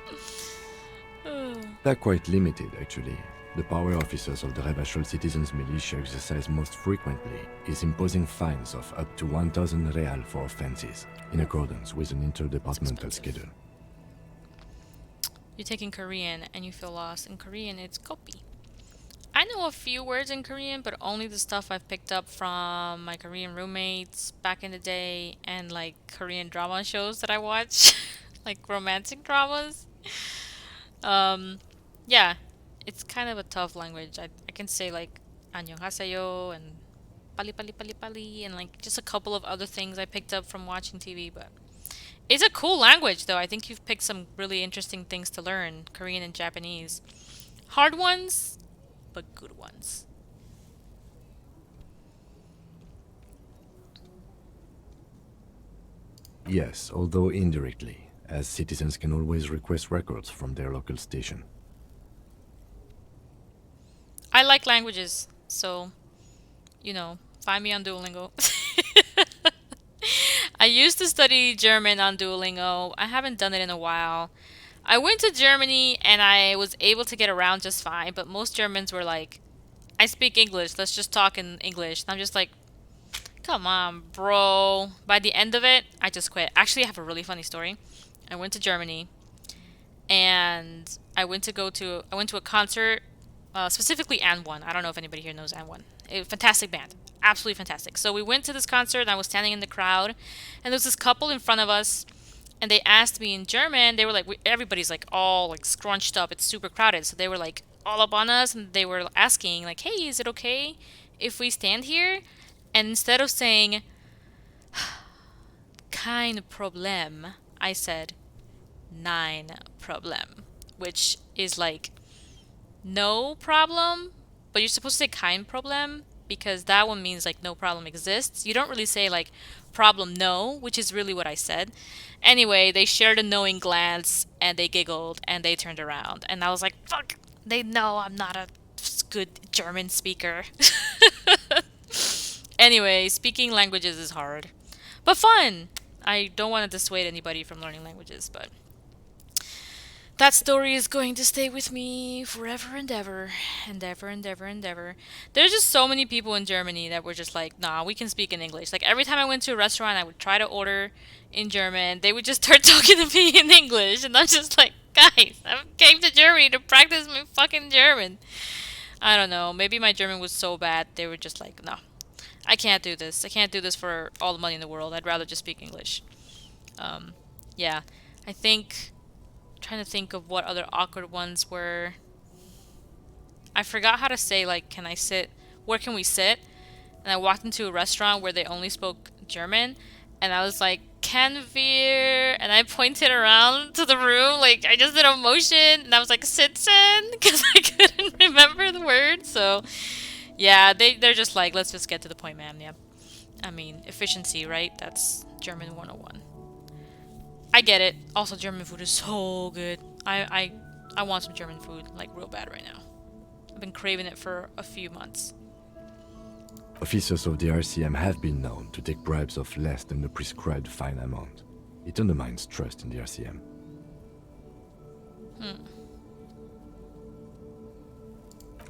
They're quite limited, actually. The power officers of the Revachol Citizens Militia exercise most frequently is imposing fines of up to 1,000 real for offenses, in accordance with an interdepartmental schedule. You're taking Korean and you feel lost. In Korean, it's kopi. I know a few words in Korean, but only the stuff I've picked up from my Korean roommates back in the day and like Korean drama shows that I watch, like romantic dramas. Yeah, it's kind of a tough language. I can say like 안녕하세요 and pali pali pali pali and like just a couple of other things I picked up from watching TV, but it's a cool language though. I think you've picked some really interesting things to learn, Korean and Japanese. Hard ones, but good ones. Yes, although indirectly, as citizens can always request records from their local station. I like languages, so, find me on Duolingo. I used to study German on Duolingo. I haven't done it in a while. I went to Germany and I was able to get around just fine, but most Germans were like, I speak English, let's just talk in English. And I'm just like, come on, bro. By the end of it, I just quit. Actually, I have a really funny story. I went to Germany and I went to a concert, specifically and One. I don't know if anybody here knows and One. A fantastic band, absolutely fantastic. So we went to this concert, and I was standing in the crowd, and there was this couple in front of us, and they asked me in German. They were like, everybody's like all like scrunched up. It's super crowded, so they were like all up on us, and they were asking like, "Hey, is it okay if we stand here?" And instead of saying "kein Problem," I said "nein Problem," which is like no problem, but you're supposed to say kein Problem because that one means like no problem exists. You don't really say like problem no, which is really what I said. Anyway, they shared a knowing glance and they giggled and they turned around and I was like, fuck, they know I'm not a good German speaker. Anyway, speaking languages is hard, but fun. I don't want to dissuade anybody from learning languages, but that story is going to stay with me forever and ever, and ever and ever and ever. There's just so many people in Germany that were just like, nah, we can speak in English. Like every time I went to a restaurant, I would try to order in German. They would just start talking to me in English, and I'm just like, guys, I came to Germany to practice my fucking German. I don't know. Maybe my German was so bad, they were just like, no, I can't do this. I can't do this for all the money in the world. I'd rather just speak English. Yeah, I think trying to think of what other awkward ones were. I forgot how to say like, can I sit? Where can we sit? And I walked into a restaurant where they only spoke German, and I was like, "Can wir?" And I pointed around to the room, like I just did a motion, and I was like, "Sitzen," because I couldn't remember the word. So yeah, they're just like, let's just get to the point, man. Yeah, I mean efficiency, right? That's German 101. I get it. Also, German food is so good. I want some German food, like, real bad right now. I've been craving it for a few months. Officers of the RCM have been known to take bribes of less than the prescribed fine amount. It undermines trust in the RCM.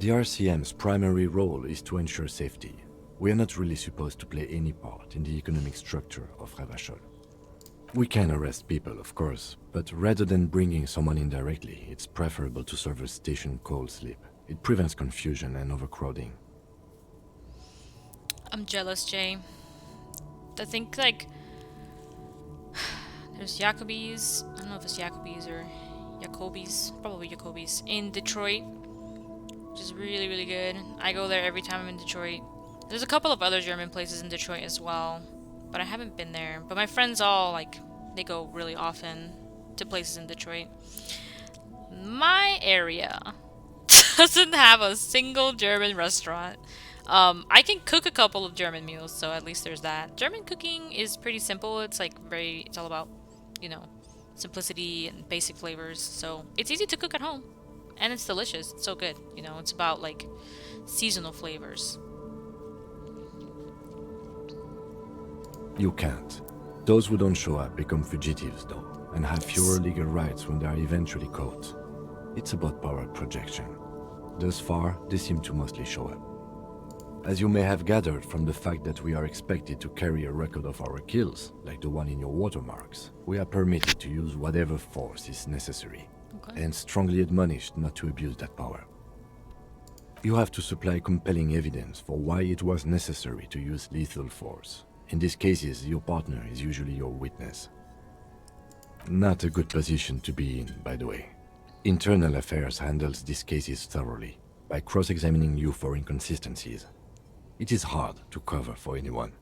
The RCM's primary role is to ensure safety. We are not really supposed to play any part in the economic structure of Revachol. We can arrest people, of course, but rather than bringing someone in directly, it's preferable to serve a station cold sleep. It prevents confusion and overcrowding. I'm jealous, Jay. I think, like, there's Jacobi's. I don't know if it's Jacobi's or Jacobi's. Probably Jacobi's. In Detroit, which is really, really good. I go there every time I'm in Detroit. There's a couple of other German places in Detroit as well, but I haven't been there. But my friends all, like, they go really often to places in Detroit. My area doesn't have a single German restaurant. I can cook a couple of German meals, so at least there's that. German cooking is pretty simple. It's like it's all about, simplicity and basic flavors. So it's easy to cook at home, and it's delicious. It's so good. It's about like seasonal flavors. You can't. Those who don't show up become fugitives, though, and have fewer legal rights when they are eventually caught. It's about power projection. Thus far, they seem to mostly show up. As you may have gathered from the fact that we are expected to carry a record of our kills, like the one in your watermarks, we are permitted to use whatever force is necessary, and strongly admonished not to abuse that power. You have to supply compelling evidence for why it was necessary to use lethal force. In these cases, your partner is usually your witness. Not a good position to be in, by the way. Internal Affairs handles these cases thoroughly, by cross-examining you for inconsistencies. It is hard to cover for anyone,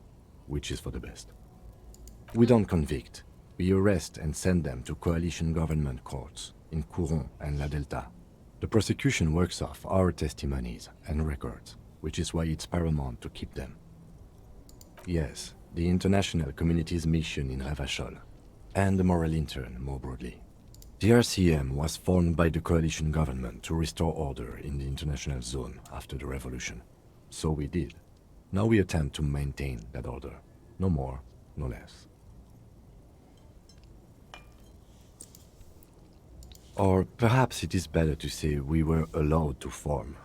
which is for the best. We don't convict. We arrest and send them to coalition government courts in Couronne and La Delta. The prosecution works off our testimonies and records, which is why it's paramount to keep them. Yes, the international community's mission in Revachol and the moral intern more broadly. The RCM was formed by the coalition government to restore order in the international zone after the revolution. So we did. Now we attempt to maintain that order. No more, no less. Or perhaps it is better to say we were allowed to form.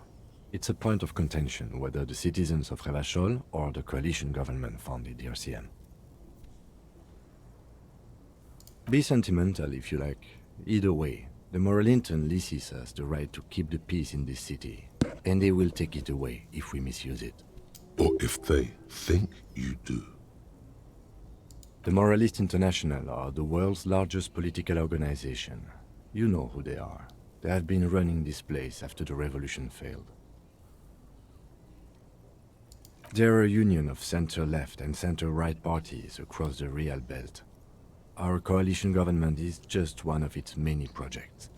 It's a point of contention whether the citizens of Revachol or the coalition government founded the RCM. Be sentimental if you like. Either way, the moral intern leases us the right to keep the peace in this city, and they will take it away if we misuse it. Or if they think you do. The Moralists International are the world's largest political organization. You know who they are. They have been running this place after the revolution failed. They're a union of center-left and center-right parties across the Real Belt. Our coalition government is just one of its many projects.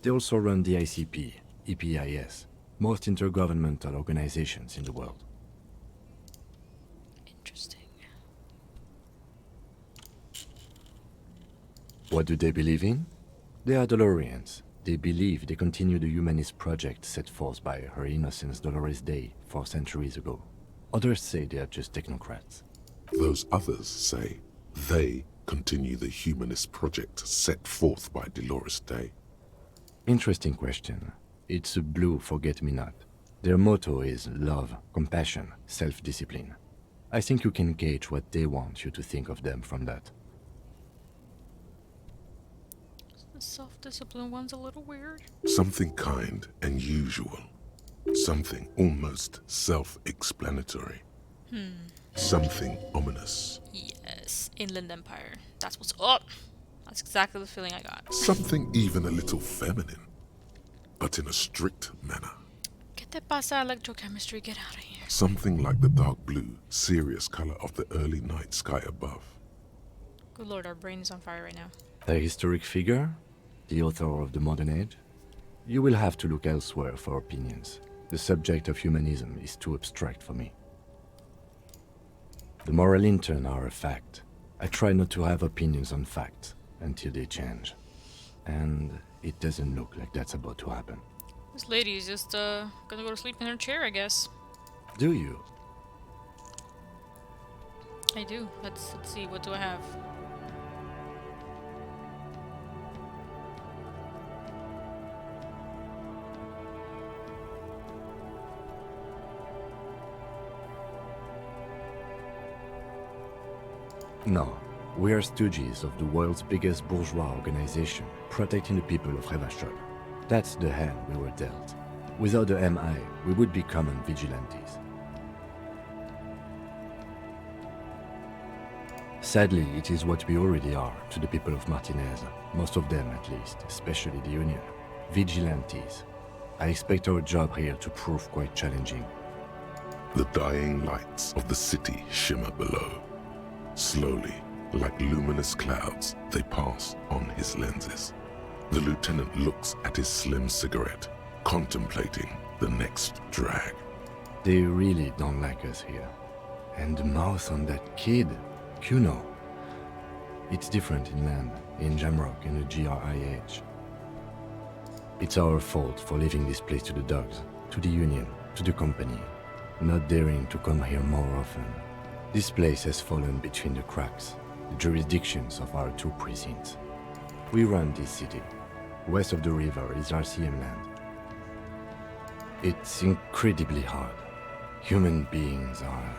They also run the ICP, EPIS, most intergovernmental organizations in the world. Interesting. What do they believe in? They are Dolorians. They believe they continue the humanist project set forth by Her Innocence Dolores Day 4 centuries ago. Others say they are just technocrats. Those others say they continue the humanist project set forth by Dolores Day. Interesting question. It's a blue forget-me-not. Their motto is love, compassion, self-discipline. I think you can gauge what they want you to think of them from that. The self-discipline one's a little weird. Something kind and usual. Something almost self-explanatory. Something ominous. Yes, Inland Empire. That's what's up. That's exactly the feeling I got. Something even a little feminine, but in a strict manner. ¿Qué te pasa, electrochemistry? Get out of here. Something like the dark blue, serious color of the early night sky above. Good lord, our brain is on fire right now. A historic figure? The author of the modern age? You will have to look elsewhere for opinions. The subject of humanism is too abstract for me. The moral intern are a fact. I try not to have opinions on facts until they change. And it doesn't look like that's about to happen. This lady is just gonna go to sleep in her chair, I guess. Do you? I do. Let's see, what do I have? No. We are stooges of the world's biggest bourgeois organization, protecting the people of Revachol. That's the hand we were dealt. Without the MI, we would be common vigilantes. Sadly, it is what we already are to the people of Martinez, most of them at least, especially the Union. Vigilantes. I expect our job here to prove quite challenging. The dying lights of the city shimmer below. Slowly, like luminous clouds, they pass on his lenses. The lieutenant looks at his slim cigarette, contemplating the next drag. They really don't like us here. And the mouth on that kid, Kuno. It's different in land, in Jamrock, in the GRIH. It's our fault for leaving this place to the dogs, to the Union, to the company, not daring to come here more often. This place has fallen between the cracks, the jurisdictions of our two precincts. We run this city. West of the river is RCM land. It's incredibly hard. Human beings are...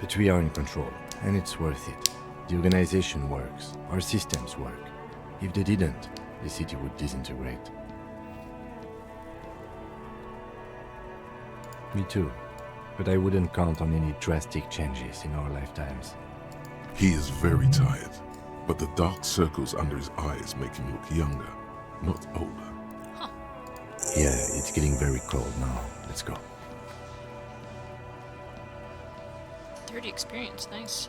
But we are in control, and it's worth it. The organization works, our systems work. If they didn't, the city would disintegrate. Me too. But I wouldn't count on any drastic changes in our lifetimes. He is very tired, but the dark circles under his eyes make him look younger, not older. Huh. Yeah, it's getting very cold now. Let's go. 30 experience, nice.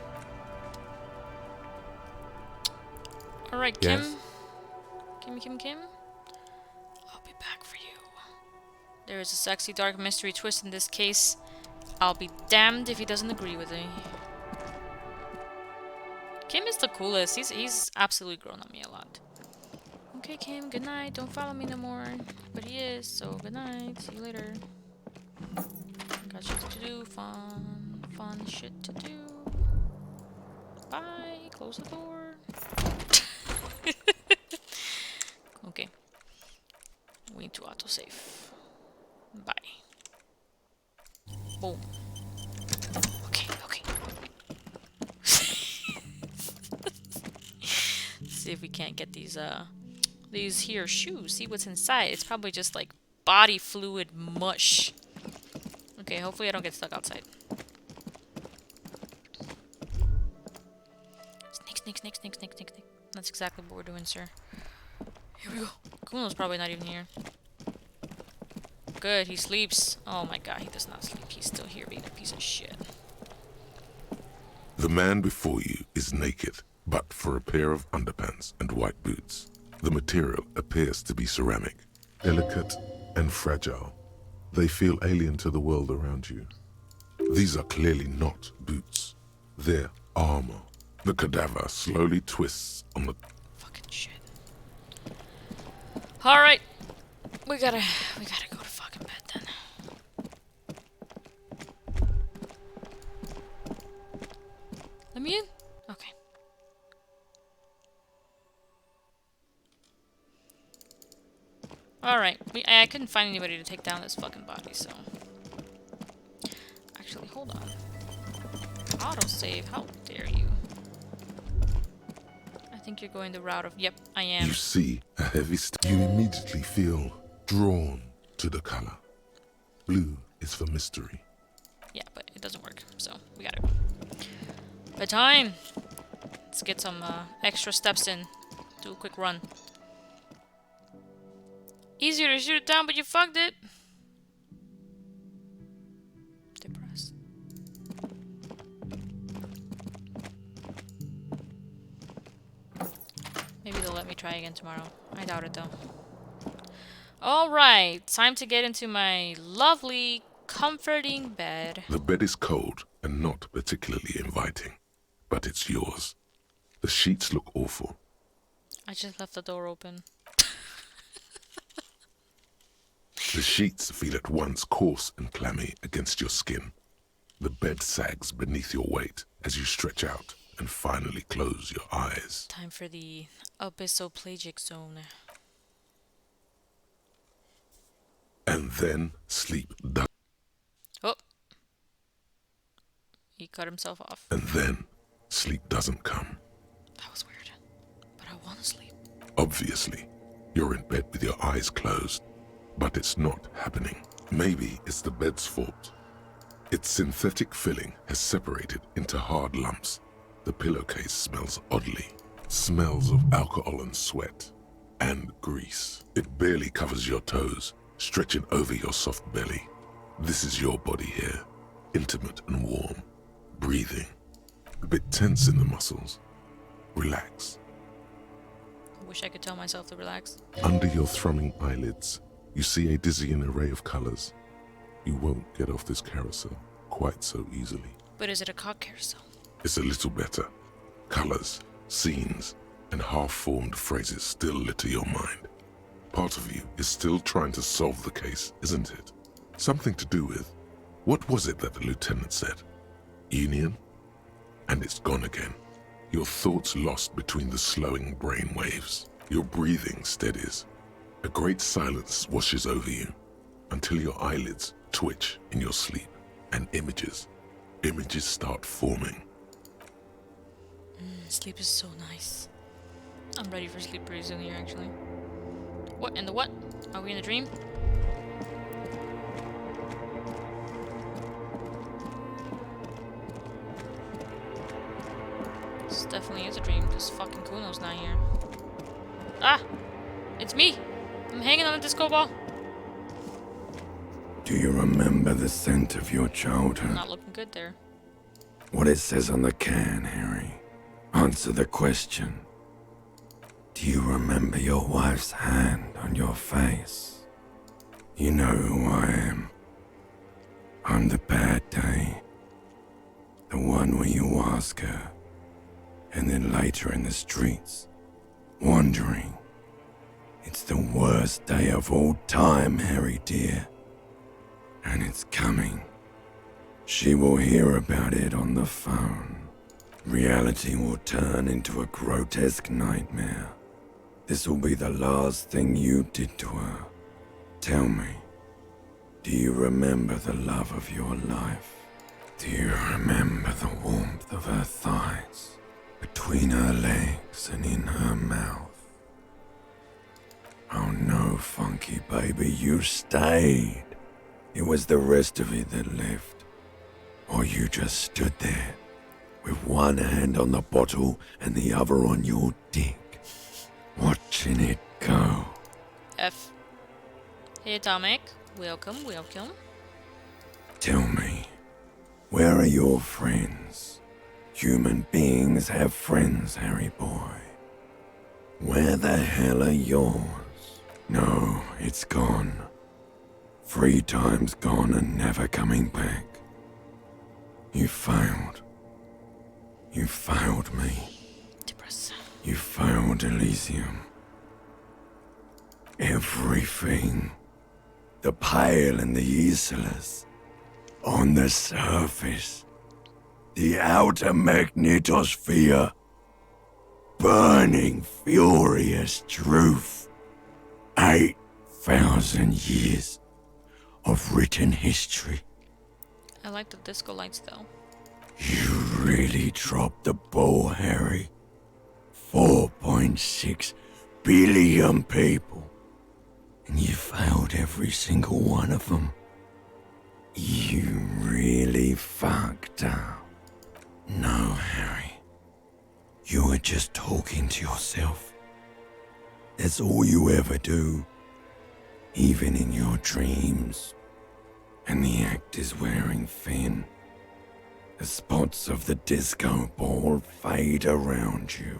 Alright, Yes? Kim. I'll be back for you. There is a sexy dark mystery twist in this case. I'll be damned if he doesn't agree with me. Kim is the coolest. He's absolutely grown on me a lot. Okay, Kim, good night. Don't follow me no more. But he is, so good night. See you later. Got shit to do. Fun shit to do. Bye. Close the door. Okay. We need to autosave. Bye. Boom. Okay. See if we can't get these here shoes. See what's inside. It's probably just like body fluid mush. Okay, hopefully I don't get stuck outside. Sneak. That's exactly what we're doing, sir. Here we go. Kuno's probably not even here. Good, he sleeps. Oh my god, he does not sleep. He's still here being a piece of shit. The man before you is naked, but for a pair of underpants and white boots. The material appears to be ceramic, delicate and fragile. They feel alien to the world around you. These are clearly not boots. They're armor. The cadaver slowly twists on the... Fucking shit. Alright. We gotta go to fucking bed then. Let me in? Okay. Alright. I couldn't find anybody to take down this fucking body, so... Actually, hold on. Autosave, how dare you? I think you're going the route of... Yep, I am. You see a heavy you immediately feel drawn to the color. Blue is for mystery. Yeah, but it doesn't work, so we gotta go. Bedtime! Let's get some extra steps in. Do a quick run. Easier to shoot it down, but you fucked it! Depressed. Maybe they'll let me try again tomorrow. I doubt it, though. Alright, time to get into my lovely, comforting bed. The bed is cold and not particularly inviting, but it's yours. The sheets look awful. I just left the door open. The sheets feel at once coarse and clammy against your skin. The bed sags beneath your weight as you stretch out and finally close your eyes. Time for the abyssoplagic zone. And then sleep does. Oh. He cut himself off. And then sleep doesn't come. That was weird. But I want to sleep. Obviously, you're in bed with your eyes closed, but it's not happening. Maybe it's the bed's fault. Its synthetic filling has separated into hard lumps. The pillowcase smells oddly. Smells of alcohol and sweat. And grease. It barely covers your toes, stretching over your soft belly. This is your body here, intimate and warm, breathing, a bit tense in the muscles. Relax. I wish I could tell myself to relax. Under your thrumming eyelids, you see a dizzying array of colors. You won't get off this carousel quite so easily. But is it a cock carousel? It's a little better. Colors, scenes, and half-formed phrases still litter your mind. Part of you is still trying to solve the case, isn't it? Something to do with, what was it that the lieutenant said? Union? And it's gone again. Your thoughts lost between the slowing brain waves. Your breathing steadies. A great silence washes over you until your eyelids twitch in your sleep and images start forming. Sleep is so nice. I'm ready for sleep pretty soon here, actually. What in the what? Are we in a dream? This definitely is a dream, because fucking Kuno's not here. Ah! It's me! I'm hanging on a disco ball. Do you remember the scent of your childhood? Not looking good there. What it says on the can, Harry. Answer the question. Do you remember your wife's hand on your face? You know who I am. I'm the bad day. The one where you ask her, and then later in the streets, wandering. It's the worst day of all time, Harry dear. And it's coming. She will hear about it on the phone. Reality will turn into a grotesque nightmare. This will be the last thing you did to her. Tell me, do you remember the love of your life? Do you remember the warmth of her thighs, between her legs and in her mouth? Oh no, funky baby, you stayed. It was the rest of it that left. Or you just stood there, with one hand on the bottle and the other on your dick, watching it go. F. Hey, Atomic. Welcome, welcome. Tell me, where are your friends? Human beings have friends, Harry boy. Where the hell are yours? No, it's gone. 3 times gone and never coming back. You failed. You failed me. You failed Elysium. Everything. The Pale and the Islas. On the surface. The outer magnetosphere. Burning, furious truth. 8,000 years of written history. I like the disco lights though. You really dropped the ball, Harry. 4.6 billion people. And you failed every single one of them. You really fucked up. No, Harry. You were just talking to yourself. That's all you ever do. Even in your dreams. And the act is wearing thin. The spots of the disco ball fade around you.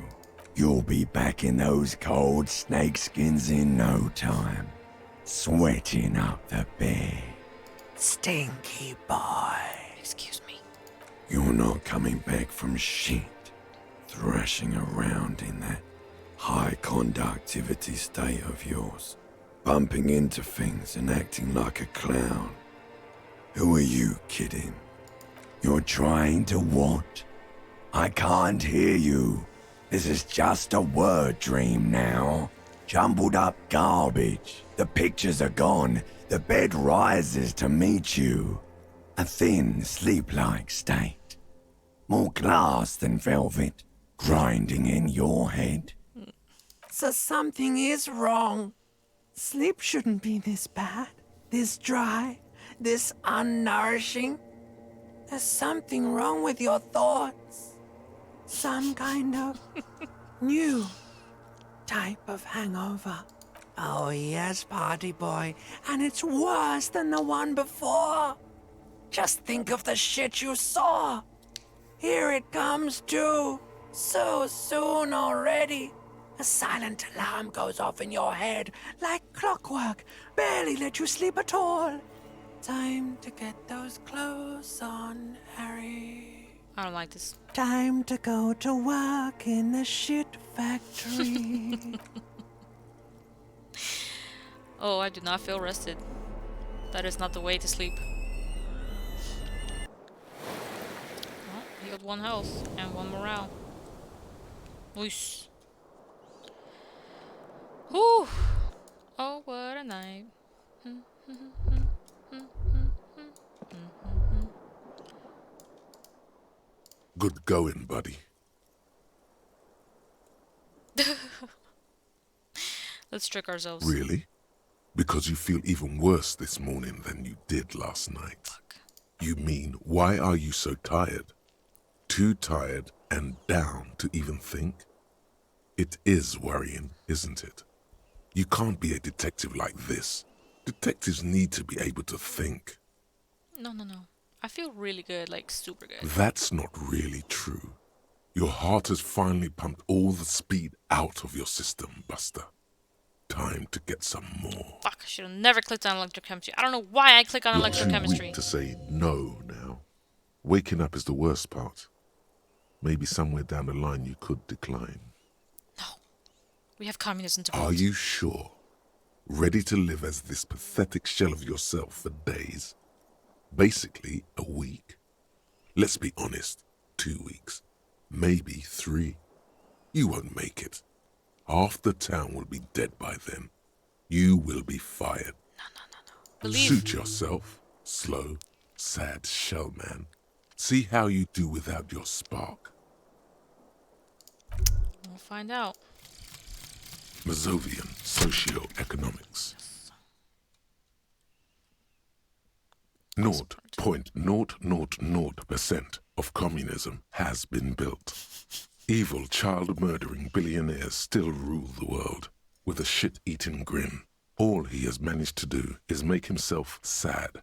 You'll be back in those cold snakeskins in no time. Sweating up the bed. Stinky boy. Excuse me. You're not coming back from shit. Thrashing around in that high conductivity state of yours. Bumping into things and acting like a clown. Who are you kidding? You're trying to what? I can't hear you. This is just a word dream now. Jumbled up garbage. The pictures are gone. The bed rises to meet you. A thin, sleep-like state. More glass than velvet, grinding in your head. So something is wrong. Sleep shouldn't be this bad, this dry, this unnourishing. There's something wrong with your thoughts. Some kind of new type of hangover. Oh yes, party boy, and it's worse than the one before. Just think of the shit you saw. Here it comes too, so soon already. A silent alarm goes off in your head like clockwork, barely let you sleep at all. Time to get those clothes on, Harry. I don't like this. Time to go to work in the shit factory. Oh, I do not feel rested. That is not the way to sleep. Well, healed 1 health and 1 morale. Oish. Whew. Oh, what a night. Good going, buddy. Let's trick ourselves. Really? Because you feel even worse this morning than you did last night. Fuck. You mean, why are you so tired? Too tired and down to even think? It is worrying, isn't it? You can't be a detective like this. Detectives need to be able to think. No. I feel really good, like super good. That's not really true. Your heart has finally pumped all the speed out of your system, Buster. Time to get some more. Fuck, I should have never clicked on electrochemistry. I don't know why I click on You're too electrochemistry. weak to say no now. Waking up is the worst part. maybe somewhere down the line you could decline. We have communism to Are build. you sure? Ready to live as this pathetic shell of yourself for days? Basically, a week? Let's be honest, 2 weeks. Maybe 3. You won't make it. Half the town will be dead by then. You will be fired. No. Suit yourself, slow, sad shell man. See how you do without your spark. We'll find out. Mazovian socio-economics. 0.000% of communism has been built. Evil child-murdering billionaires still rule the world with a shit-eating grin. All he has managed to do is make himself sad.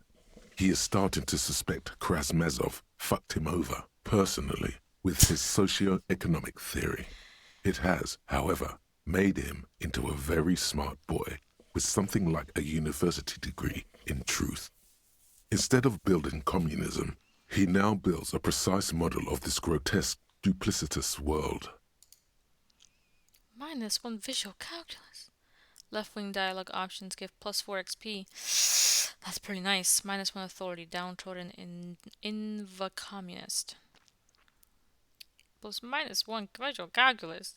He is starting to suspect Krasmazov fucked him over personally with his socio-economic theory. It has, however, made him into a very smart boy with something like a university degree in truth. Instead of building communism, he now builds a precise model of this grotesque, duplicitous world. -1 visual calculus. Left-wing dialogue options give +4 XP. That's pretty nice. -1 authority, downtrodden in Inva-communist. Plus -1 visual calculus.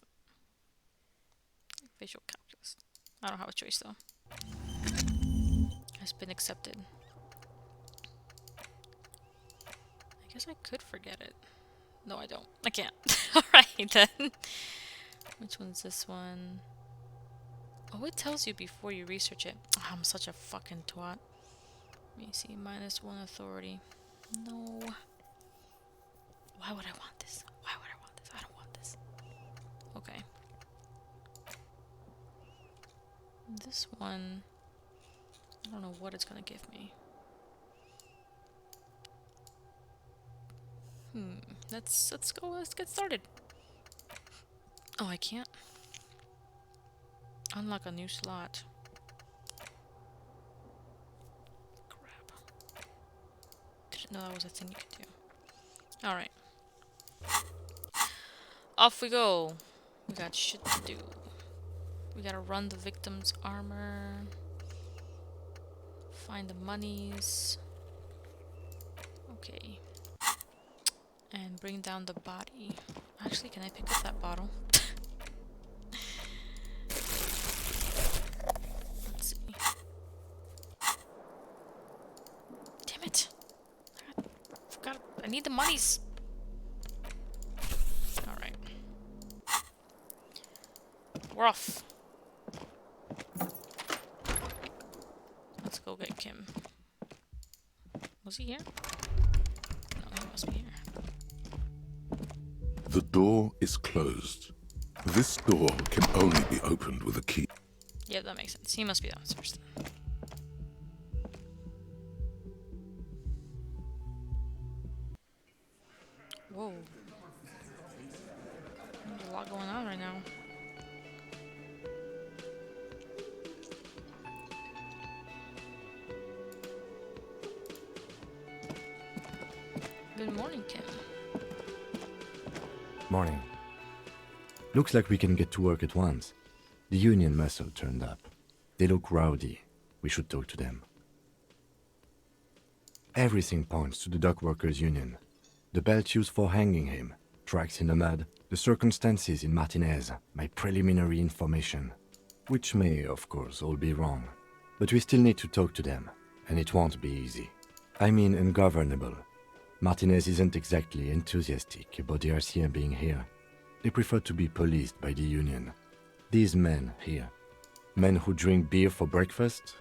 Visual calculus. I don't have a choice though. Has been accepted. I guess I could forget it. No, I don't. I can't. Alright then. Which one's this one? Oh, it tells you before you research it. Oh, I'm such a fucking twat. Let me see. -1 authority. No. Why would I want this? Why would I want this? I don't want this. Okay. This one, I don't know what it's gonna give me. Let's go. Let's get started. Oh, I can't unlock a new slot. Crap. Didn't know that was a thing you could do. All right. Off we go. We got shit to do. We gotta run the victim's armor. Find the monies. Okay. And bring down the body. Actually, can I pick up that bottle? Let's see. Damn it. I need the monies. Alright. We're off. Let's go get Kim. Was he here? No, he must be here. The door is closed. This door can only be opened with a key. Yeah, that makes sense. He must be downstairs then. Whoa. There's a lot going on right now. Good morning, Kim. Morning. Looks like we can get to work at once. The union muscle turned up. They look rowdy. We should talk to them. Everything points to the dock workers' union. The belt used for hanging him, tracks in the mud, the circumstances in Martinez, my preliminary information. Which may, of course, all be wrong. But we still need to talk to them, and it won't be easy. I mean ungovernable. Martinez isn't exactly enthusiastic about the RCM being here. They prefer to be policed by the union. These men here, men who drink beer for breakfast?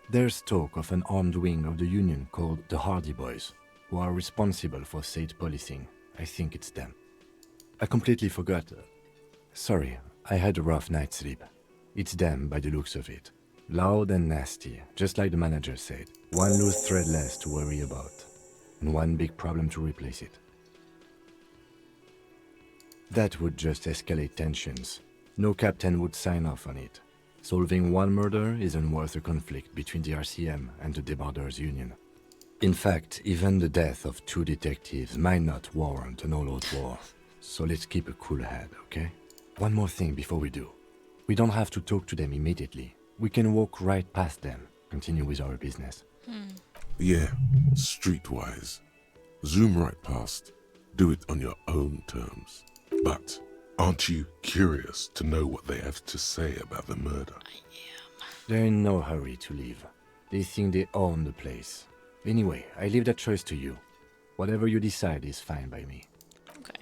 There's talk of an armed wing of the union called the Hardy Boys, who are responsible for state policing. I think it's them. I completely forgot. Sorry, I had a rough night's sleep. It's them by the looks of it. Loud and nasty, just like the manager said. One loose thread less to worry about. And one big problem to replace it. That would just escalate tensions. No captain would sign off on it. Solving one murder isn't worth a conflict between the RCM and the Debarders Union. In fact, even the death of 2 detectives might not warrant an all-out war. so let's keep a cool head, okay? One more thing before we do. We don't have to talk to them immediately. We can walk right past them, continue with our business. Yeah, streetwise. Zoom right past. Do it on your own terms. But aren't you curious to know what they have to say about the murder? They're in no hurry to leave. They think they own the place. Anyway, I leave that choice to you. Whatever you decide is fine by me. Okay.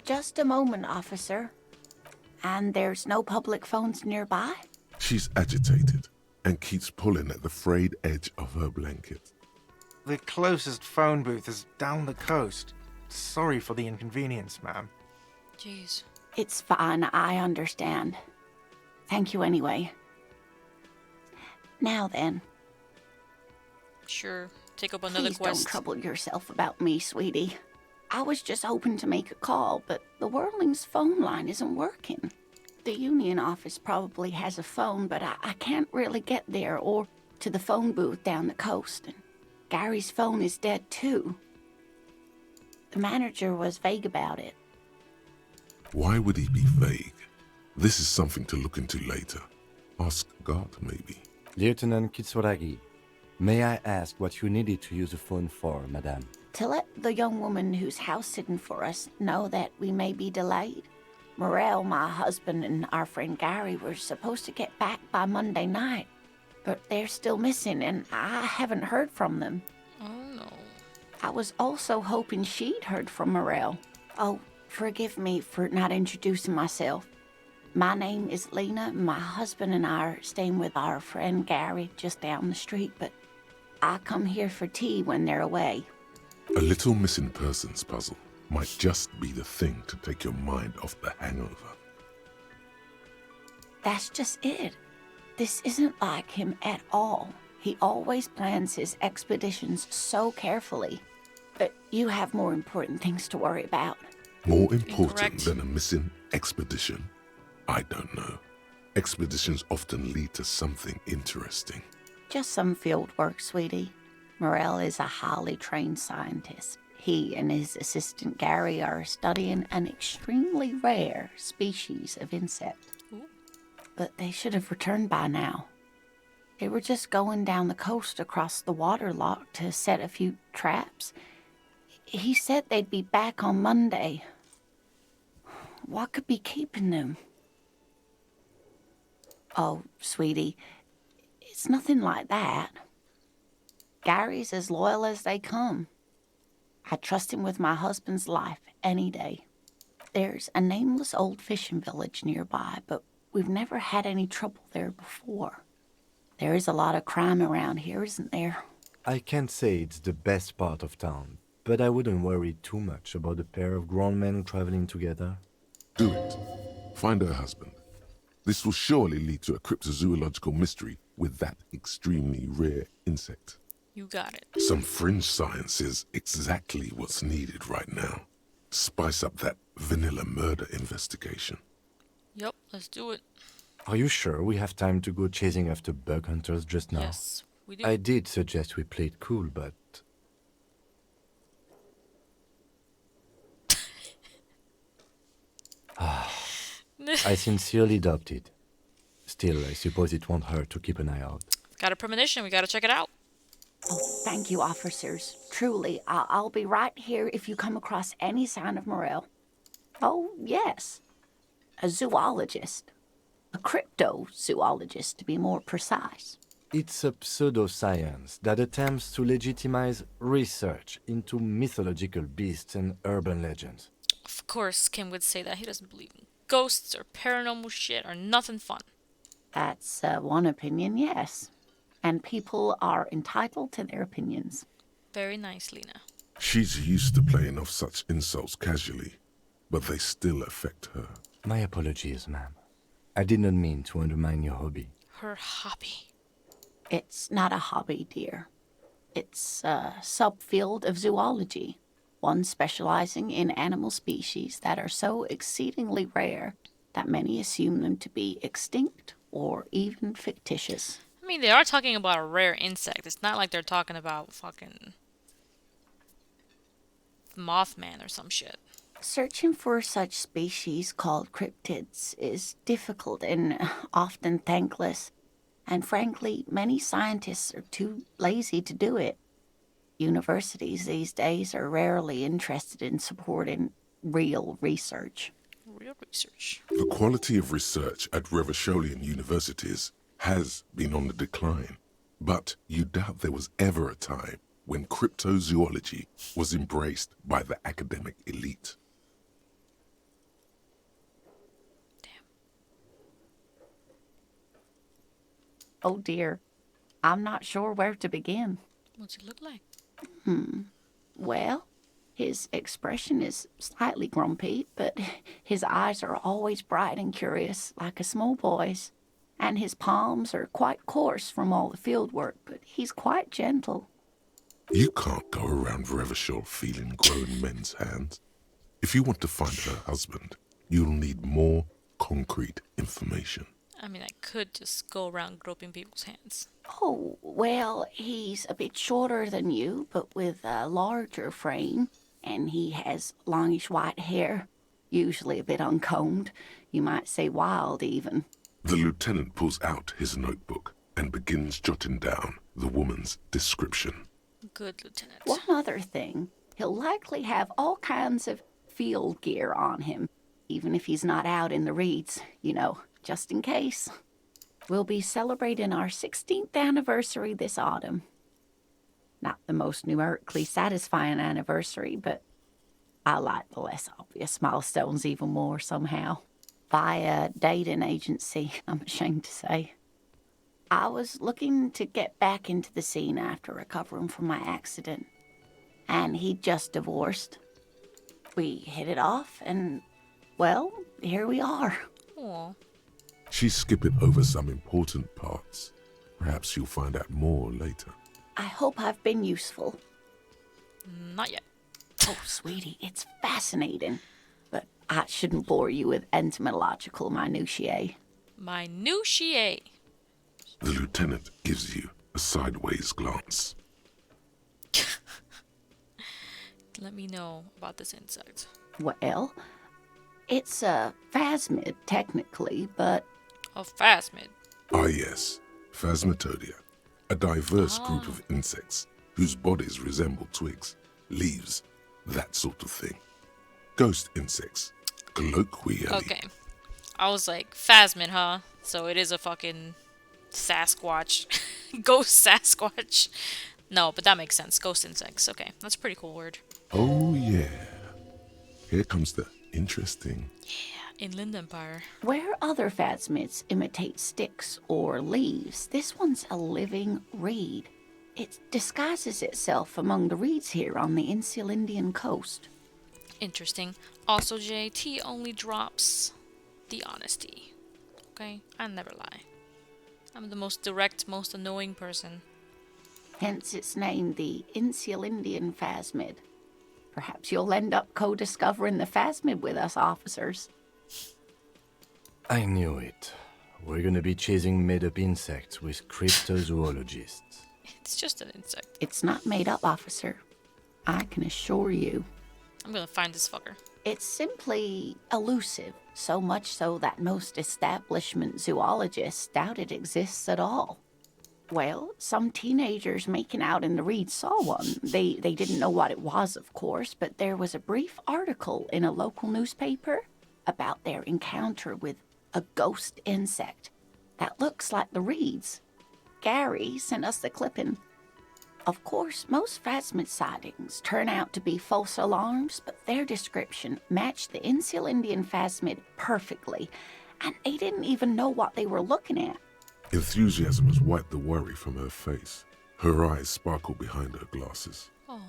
Just a moment, officer. And there's no public phones nearby? She's agitated and keeps pulling at the frayed edge of her blanket. The closest phone booth is down the coast. Sorry for the inconvenience, ma'am. Jeez. It's fine, I understand. Thank you anyway. Now then. Sure. Take up another Please quest. don't trouble yourself about me, sweetie. I was just hoping to make a call, but the Whirling's phone line isn't working. The union office probably has a phone, but I can't really get there or to the phone booth down the coast. And Gary's phone is dead too. The manager was vague about it. Why would he be vague? This is something to look into later. Ask God, maybe. Lieutenant Kitsuragi, may I ask what you needed to use the phone for, madame? To let the young woman who's house-sitting for us know that we may be delayed. Morel, my husband, and our friend Gary were supposed to get back by Monday night, but they're still missing, and I haven't heard from them. Oh, no. I was also hoping she'd heard from Morel. Oh, forgive me for not introducing myself. My name is Lena, and my husband and I are staying with our friend Gary just down the street, but I come here for tea when they're away. A little missing persons puzzle might just be the thing to take your mind off the hangover. That's just it. This isn't like him at all. He always plans his expeditions so carefully. But you have more important things to worry about. More important Incorrect. than a missing expedition? I don't know. Expeditions often lead to something interesting. Just some field work, sweetie. Morel is a highly trained scientist. He and his assistant Gary are studying an extremely rare species of insect. Ooh. But they should have returned by now. They were just going down the coast across the water lock to set a few traps. He said they'd be back on Monday. What could be keeping them? Oh, sweetie, it's nothing like that. Gary's as loyal as they come. I trust him with my husband's life any day. There's a nameless old fishing village nearby, but we've never had any trouble there before. There is a lot of crime around here, isn't there? I can't say it's the best part of town, but I wouldn't worry too much about a pair of grown men traveling together. Do it. Find her husband. This will surely lead to a cryptozoological mystery with that extremely rare insect. You got it. Some fringe science is exactly what's needed right now. Spice up that vanilla murder investigation. Yep, let's do it. Are you sure we have time to go chasing after bug hunters just now? Yes, we do. I did suggest we play it cool, but... I sincerely doubt it. Still, I suppose it won't hurt to keep an eye out. Got a premonition, we gotta check it out. Oh, thank you, officers. Truly, I'll be right here if you come across any sign of Morel. Oh, yes. A zoologist. A cryptozoologist, to be more precise. It's a pseudoscience that attempts to legitimize research into mythological beasts and urban legends. Of course, Kim would say that. He doesn't believe in ghosts or paranormal shit or nothing fun. That's one opinion, yes. And people are entitled to their opinions. Very nice, Lena. She's used to playing off such insults casually, but they still affect her. My apologies, ma'am. I did not mean to undermine your hobby. Her hobby. It's not a hobby, dear. It's a subfield of zoology, one specializing in animal species that are so exceedingly rare that many assume them to be extinct or even fictitious. I mean, they are talking about a rare insect. It's not like they're talking about fucking Mothman or some shit. Searching for such species called cryptids is difficult and often thankless, and frankly, many scientists are too lazy to do it. Universities these days are rarely interested in supporting real research. Real research. The quality of research at Revacholian universities has been on the decline, but you doubt there was ever a time when cryptozoology was embraced by the academic elite. Oh dear, I'm not sure where to begin. What's it look like? Well, his expression is slightly grumpy, but his eyes are always bright and curious, like a small boy's. And his palms are quite coarse from all the field work, but he's quite gentle. You can't go around Revachol feeling grown men's hands. If you want to find her husband, you'll need more concrete information. I mean, I could just go around groping people's hands. Oh, well, he's a bit shorter than you, but with a larger frame, and he has longish white hair, usually a bit uncombed. You might say wild, even. The lieutenant pulls out his notebook and begins jotting down the woman's description. Good, Lieutenant. One other thing, he'll likely have all kinds of field gear on him, even if he's not out in the reeds, you know, just in case. We'll be celebrating our 16th anniversary this autumn. Not the most numerically satisfying anniversary, but I like the less obvious milestones even more somehow. Via dating agency, I'm ashamed to say. I was looking to get back into the scene after recovering from my accident, and he'd just divorced. We hit it off, and, well, here we are. Aw. She's skipping over some important parts. Perhaps you'll find out more later. I hope I've been useful. Not yet. Oh, sweetie, it's fascinating. But I shouldn't bore you with entomological minutiae. Minutiae. The lieutenant gives you a sideways glance. Let me know about this insect. Well, it's a phasmid, technically, but... A phasmid? Ah, yes. Phasmatodia. A diverse group of insects whose bodies resemble twigs, leaves, that sort of thing. Ghost insects, colloquially. Okay. I was like, phasmid, huh? So it is a fucking Sasquatch. Ghost Sasquatch. No, but that makes sense. Ghost insects. Okay, that's a pretty cool word. Oh, yeah. Here comes the interesting. Yeah, Inland Empire. Where other phasmids imitate sticks or leaves, this one's a living reed. It disguises itself among the reeds here on the Insular Indian coast. Interesting. Also, JT only drops the honesty. Okay? I never lie. I'm the most direct, most annoying person. Hence its name, the Insular Indian phasmid. Perhaps you'll end up co-discovering the phasmid with us officers. I knew it. We're gonna be chasing made-up insects with cryptozoologists. It's just an insect. It's not made up, officer. I can assure you. I'm gonna find this fucker. It's simply elusive, so much so that most establishment zoologists doubt it exists at all. Well, some teenagers making out in the reeds saw one. They didn't know what it was, of course, but there was a brief article in a local newspaper about their encounter with a ghost insect that looks like the reeds. Gary sent us the clipping. Of course, most phasmid sightings turn out to be false alarms, but their description matched the Insular Indian phasmid perfectly, and they didn't even know what they were looking at. Enthusiasm has wiped the worry from her face. Her eyes sparkle behind her glasses. Oh.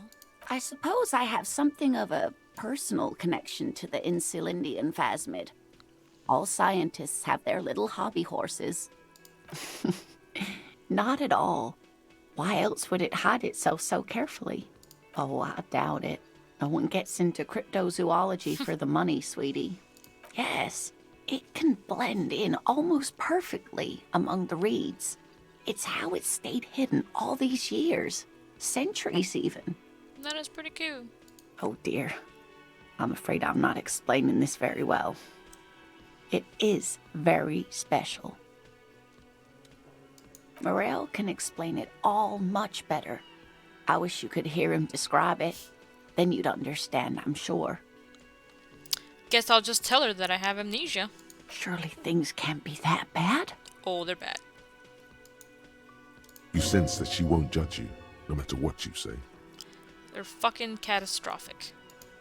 I suppose I have something of a personal connection to the Insular Indian phasmid. All scientists have their little hobby horses. Not at all. Why else would it hide itself so carefully? Oh, I doubt it. No one gets into cryptozoology for the money, sweetie. Yes, it can blend in almost perfectly among the reeds. It's how it stayed hidden all these years. Centuries, even. That is pretty cute. Oh dear. I'm afraid I'm not explaining this very well. It is very special. Morel can explain it all much better. I wish you could hear him describe it. Then you'd understand, I'm sure. Guess I'll just tell her that I have amnesia. Surely things can't be that bad? Oh, they're bad. You sense that she won't judge you, no matter what you say. They're fucking catastrophic.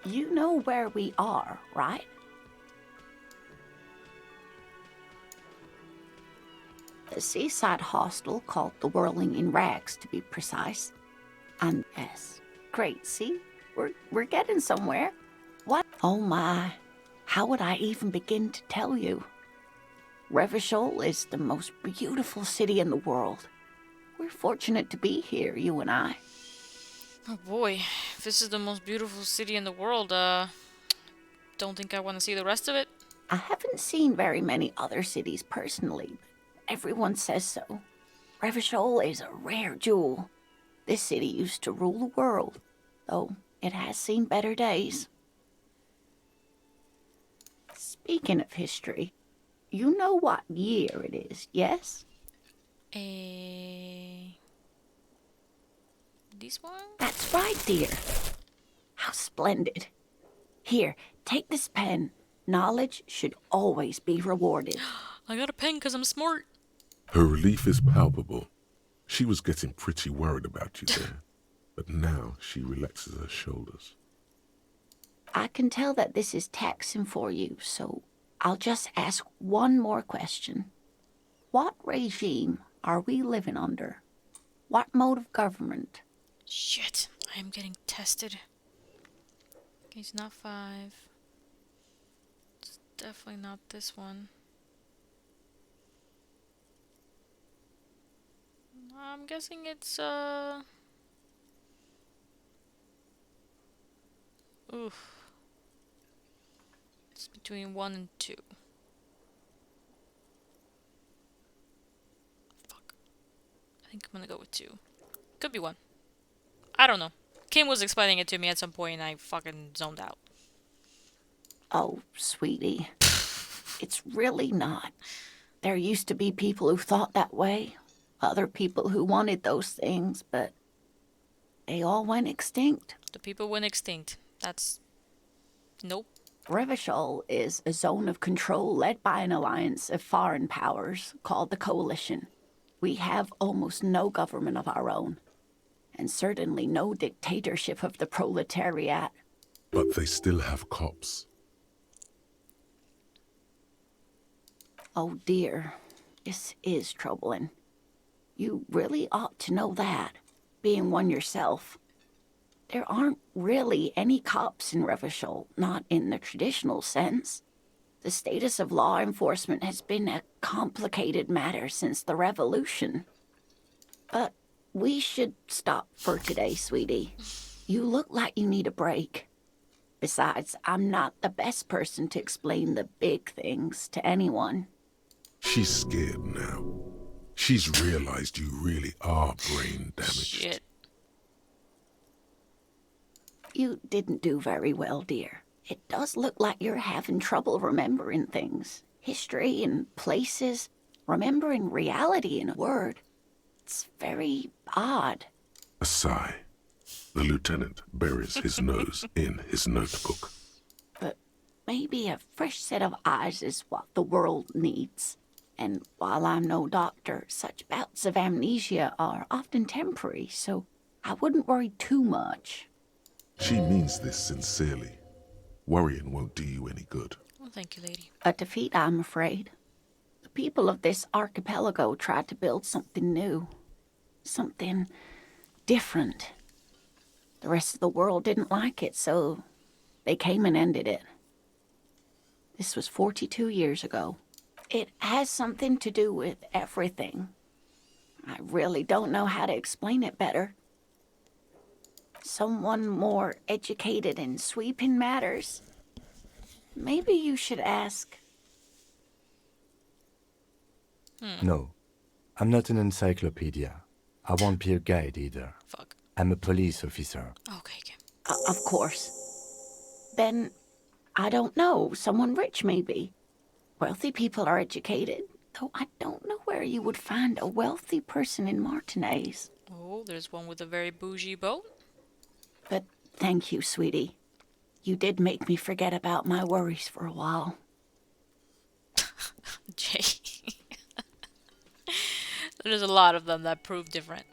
You know where we are, right? The seaside hostel called the Whirling in Rags, to be precise. And yes, great, see? We're getting somewhere. What? Oh my, how would I even begin to tell you? Revachol is the most beautiful city in the world. We're fortunate to be here, you and I. Oh boy, if this is the most beautiful city in the world, don't think I want to see the rest of it. I haven't seen very many other cities personally, but everyone says so. Revachol is a rare jewel. This city used to rule the world, though it has seen better days. Speaking of history, you know what year it is, yes? This one? That's right, dear. How splendid. Here, take this pen. Knowledge should always be rewarded. I got a pen because I'm smart. Her relief is palpable. She was getting pretty worried about you there, but now she relaxes her shoulders. I can tell that this is taxing for you, so I'll just ask one more question. What regime are we living under? What mode of government? Shit, I am getting tested. Okay, it's not 5. It's definitely not this one. I'm guessing it's, oof. It's between 1 and 2. Fuck. I think I'm gonna go with 2. Could be 1. I don't know. Kim was explaining it to me at some point and I fucking zoned out. Oh, sweetie. It's really not. There used to be people who thought that way. Other people who wanted those things, but they all went extinct. The people went extinct. That's... Nope. Revachol is a zone of control led by an alliance of foreign powers called the Coalition. We have almost no government of our own, and certainly no dictatorship of the proletariat. But they still have cops. Oh dear, this is troubling. You really ought to know that, being one yourself. There aren't really any cops in Revachol, not in the traditional sense. The status of law enforcement has been a complicated matter since the revolution. But we should stop for today, sweetie. You look like you need a break. Besides, I'm not the best person to explain the big things to anyone. She's scared now. She's realized you really are brain damaged. Shit. You didn't do very well, dear. It does look like you're having trouble remembering things. History and places. Remembering reality in a word. It's very odd. A sigh. The lieutenant buries his nose in his notebook. But maybe a fresh set of eyes is what the world needs. And while I'm no doctor, such bouts of amnesia are often temporary, so I wouldn't worry too much. She means this sincerely. Worrying won't do you any good. Well, thank you, lady. A defeat, I'm afraid. The people of this archipelago tried to build something new. Something different. The rest of the world didn't like it, so they came and ended it. This was 42 years ago. It has something to do with everything. I really don't know how to explain it better. Someone more educated in sweeping matters. Maybe you should ask. No, I'm not an encyclopedia. I won't be a guide either. Fuck. I'm a police officer. Okay. Of course. been, I don't know, someone rich maybe. Wealthy people are educated, though I don't know where you would find a wealthy person in Martinez. Oh, there's one with a very bougie boat. But thank you, sweetie. You did make me forget about my worries for a while. Jay. There's a lot of them that prove different.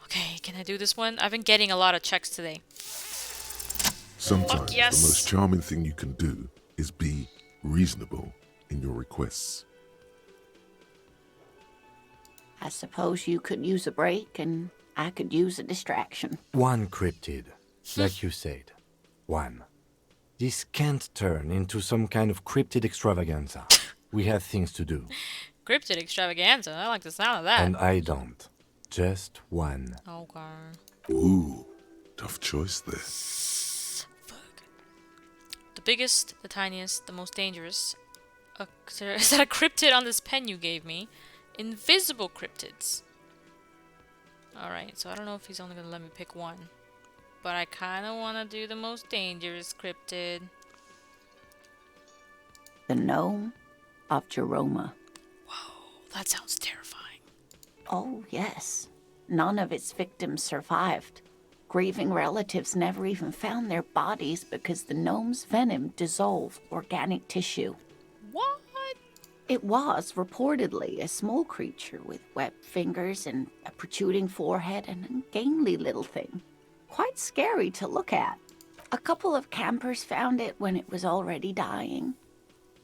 Okay, can I do this one? I've been getting a lot of checks today. Sometimes yes. the most charming thing you can do is be reasonable in your requests. I suppose you could use a break and I could use a distraction. One cryptid, like you said. One. This can't turn into some kind of cryptid extravaganza. We have things to do. Cryptid extravaganza. I like the sound of that. And I don't. Just one. Okay. Ooh, tough choice there. Fuck. The biggest, the tiniest, the most dangerous. Is that a cryptid on this pen you gave me? Invisible cryptids. Alright, so I don't know if he's only gonna let me pick one. But I kinda wanna do the most dangerous cryptid. The gnome of Jeroma. Whoa, that sounds terrifying. Oh, yes. None of its victims survived. Grieving relatives never even found their bodies because the gnome's venom dissolved organic tissue. What? It was, reportedly, a small creature with webbed fingers and a protruding forehead and an ungainly little thing. Quite scary to look at. A couple of campers found it when it was already dying.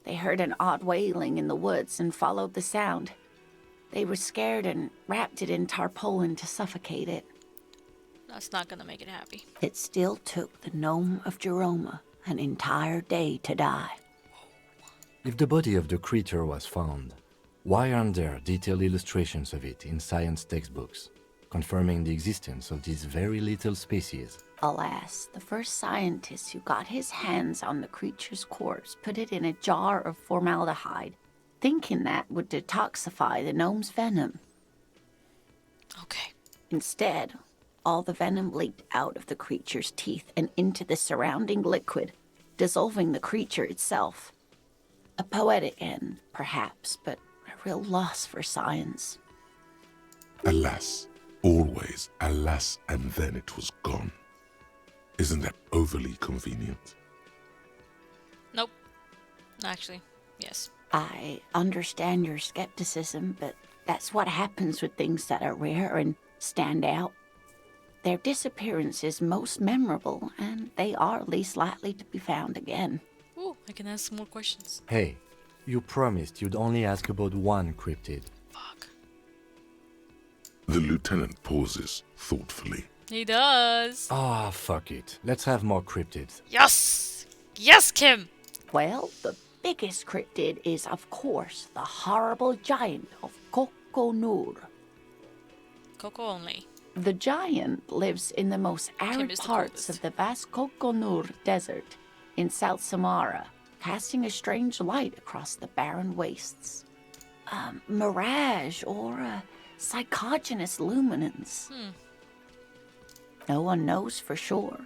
They heard an odd wailing in the woods and followed the sound. They were scared and wrapped it in tarpaulin to suffocate it. That's not gonna make it happy. It still took the gnome of Jeroma an entire day to die. If the body of the creature was found, why aren't there detailed illustrations of it in science textbooks, confirming the existence of these very little species? Alas, the first scientist who got his hands on the creature's corpse put it in a jar of formaldehyde, thinking that would detoxify the gnome's venom. Okay. Instead, all the venom leaked out of the creature's teeth and into the surrounding liquid, dissolving the creature itself. A poetic end, perhaps, but a real loss for science. Alas, always alas, and then it was gone. Isn't that overly convenient? Nope. Actually, yes. I understand your skepticism, but that's what happens with things that are rare and stand out. Their disappearance is most memorable, and they are least likely to be found again. Ooh, I can ask some more questions. Hey, you promised you'd only ask about one cryptid. Fuck. The lieutenant pauses thoughtfully. He does. Ah, fuck it. Let's have more cryptids. Yes! Yes, Kim! Well, the biggest cryptid is, of course, the horrible giant of Coconur. Coco only. The giant lives in the most arid parts of the vast Coconur Desert in South Samara, casting a strange light across the barren wastes. Mirage or psychogenous luminance. No one knows for sure.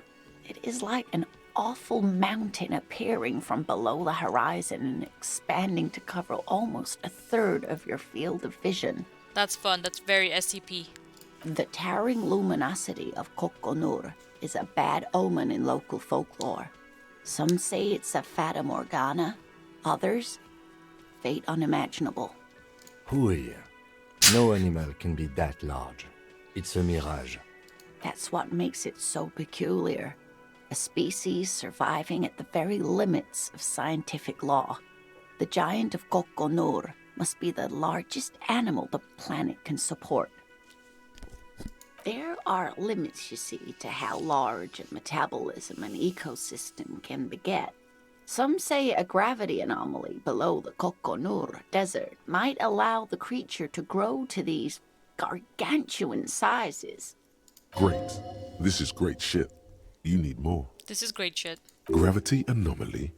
It is like an awful mountain appearing from below the horizon and expanding to cover almost a third of your field of vision. That's fun. That's very SCP. The towering luminosity of Coconur is a bad omen in local folklore. Some say it's a fata morgana, others, fate unimaginable. Hooey. No animal can be that large. It's a mirage. That's what makes it so peculiar. A species surviving at the very limits of scientific law. The giant of Coconur must be the largest animal the planet can support. There are limits, you see, to how large a metabolism an ecosystem can beget. Some say a gravity anomaly below the Coconur Desert might allow the creature to grow to these gargantuan sizes. Great. This is great shit. You need more. This is great shit. Gravity anomaly.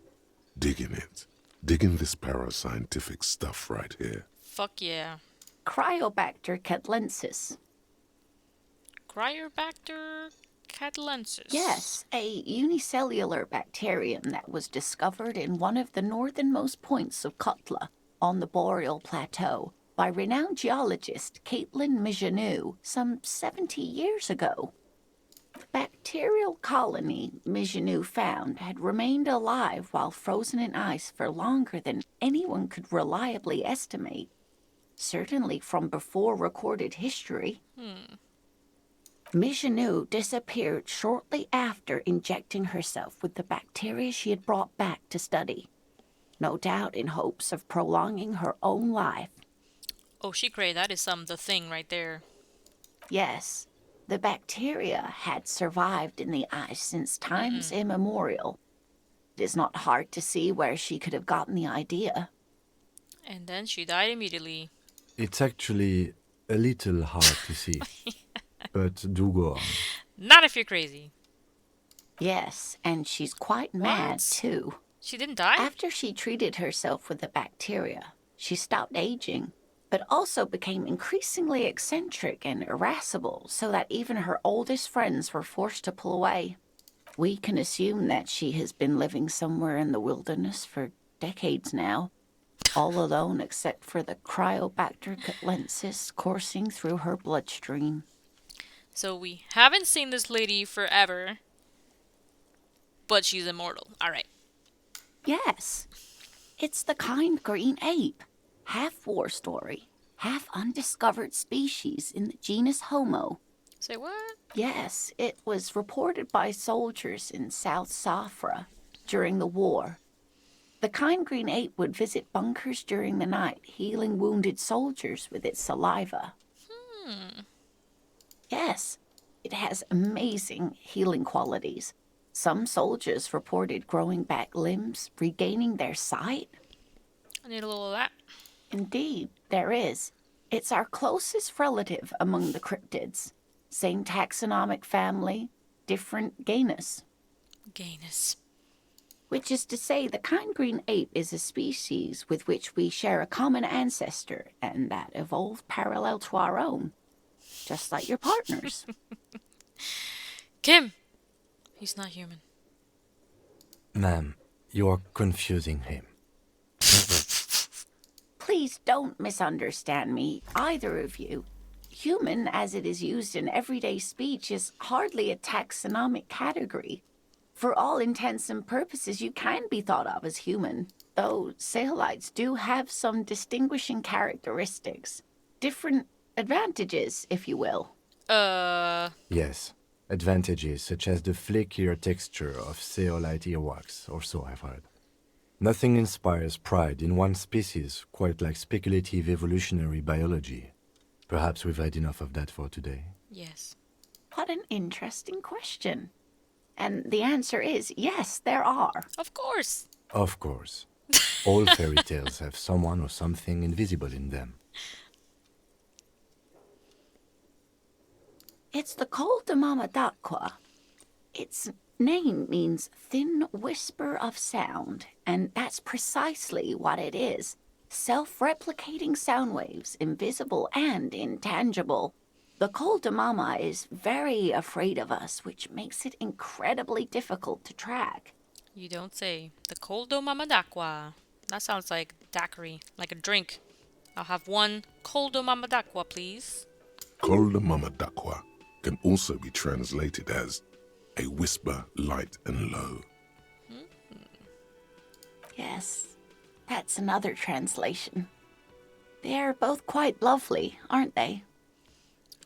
Digging it. Digging this parascientific stuff right here. Fuck yeah. Cryobacter catlensis. Cryobacter Catalensis. Yes, a unicellular bacterium that was discovered in one of the northernmost points of Kotla on the Boreal Plateau by renowned geologist Caitlin Mijanou some 70 years ago. The bacterial colony Mijanou found had remained alive while frozen in ice for longer than anyone could reliably estimate, certainly from before recorded history. Mijanou disappeared shortly after injecting herself with the bacteria she had brought back to study, no doubt in hopes of prolonging her own life. Oh, she cray, that is the thing right there. Yes, the bacteria had survived in the ice since times immemorial. It is not hard to see where she could have gotten the idea. And then she died immediately. It's actually a little hard to see. But do go on. Not if you're crazy. Yes, and she's quite mad, too. She didn't die? After she treated herself with the bacteria, she stopped aging, but also became increasingly eccentric and irascible, so that even her oldest friends were forced to pull away. We can assume that she has been living somewhere in the wilderness for decades now, all alone except for the Cryobacter catlensis coursing through her bloodstream. So we haven't seen this lady forever, but she's immortal. Alright. Yes. It's the kind green ape. Half war story, half undiscovered species in the genus Homo. Say what? Yes, it was reported by soldiers in South Safra during the war. The kind green ape would visit bunkers during the night, healing wounded soldiers with its saliva. Yes, it has amazing healing qualities. Some soldiers reported growing back limbs, regaining their sight. I need a little of that. Indeed, there is. It's our closest relative among the cryptids. Same taxonomic family, different genus. Genus. Which is to say, the kind green ape is a species with which we share a common ancestor and that evolved parallel to our own. Just like your partners. Kim! He's not human. Ma'am, you are confusing him. Please don't misunderstand me, either of you. Human, as it is used in everyday speech, is hardly a taxonomic category. For all intents and purposes, you can be thought of as human, though Saolites do have some distinguishing characteristics. Different advantages, if you will. Yes, advantages such as the flakier texture of Zeolite earwax, or so I've heard. Nothing inspires pride in one species quite like speculative evolutionary biology. Perhaps we've had enough of that for today. Yes. What an interesting question. And the answer is yes, there are. Of course. Of course. All fairy tales have someone or something invisible in them. It's the Col de Mamadaqua. Its name means thin whisper of sound, and that's precisely what it is. Self-replicating sound waves, invisible and intangible. The Col de Mama is very afraid of us, which makes it incredibly difficult to track. You don't say. The Coldo Mamadaqua. That sounds like daiquiri, like a drink. I'll have one Coldo Mamadaqua, please. Kolda Mamadaqua can also be translated as a whisper light and low. Yes, that's another translation. They're both quite lovely, aren't they?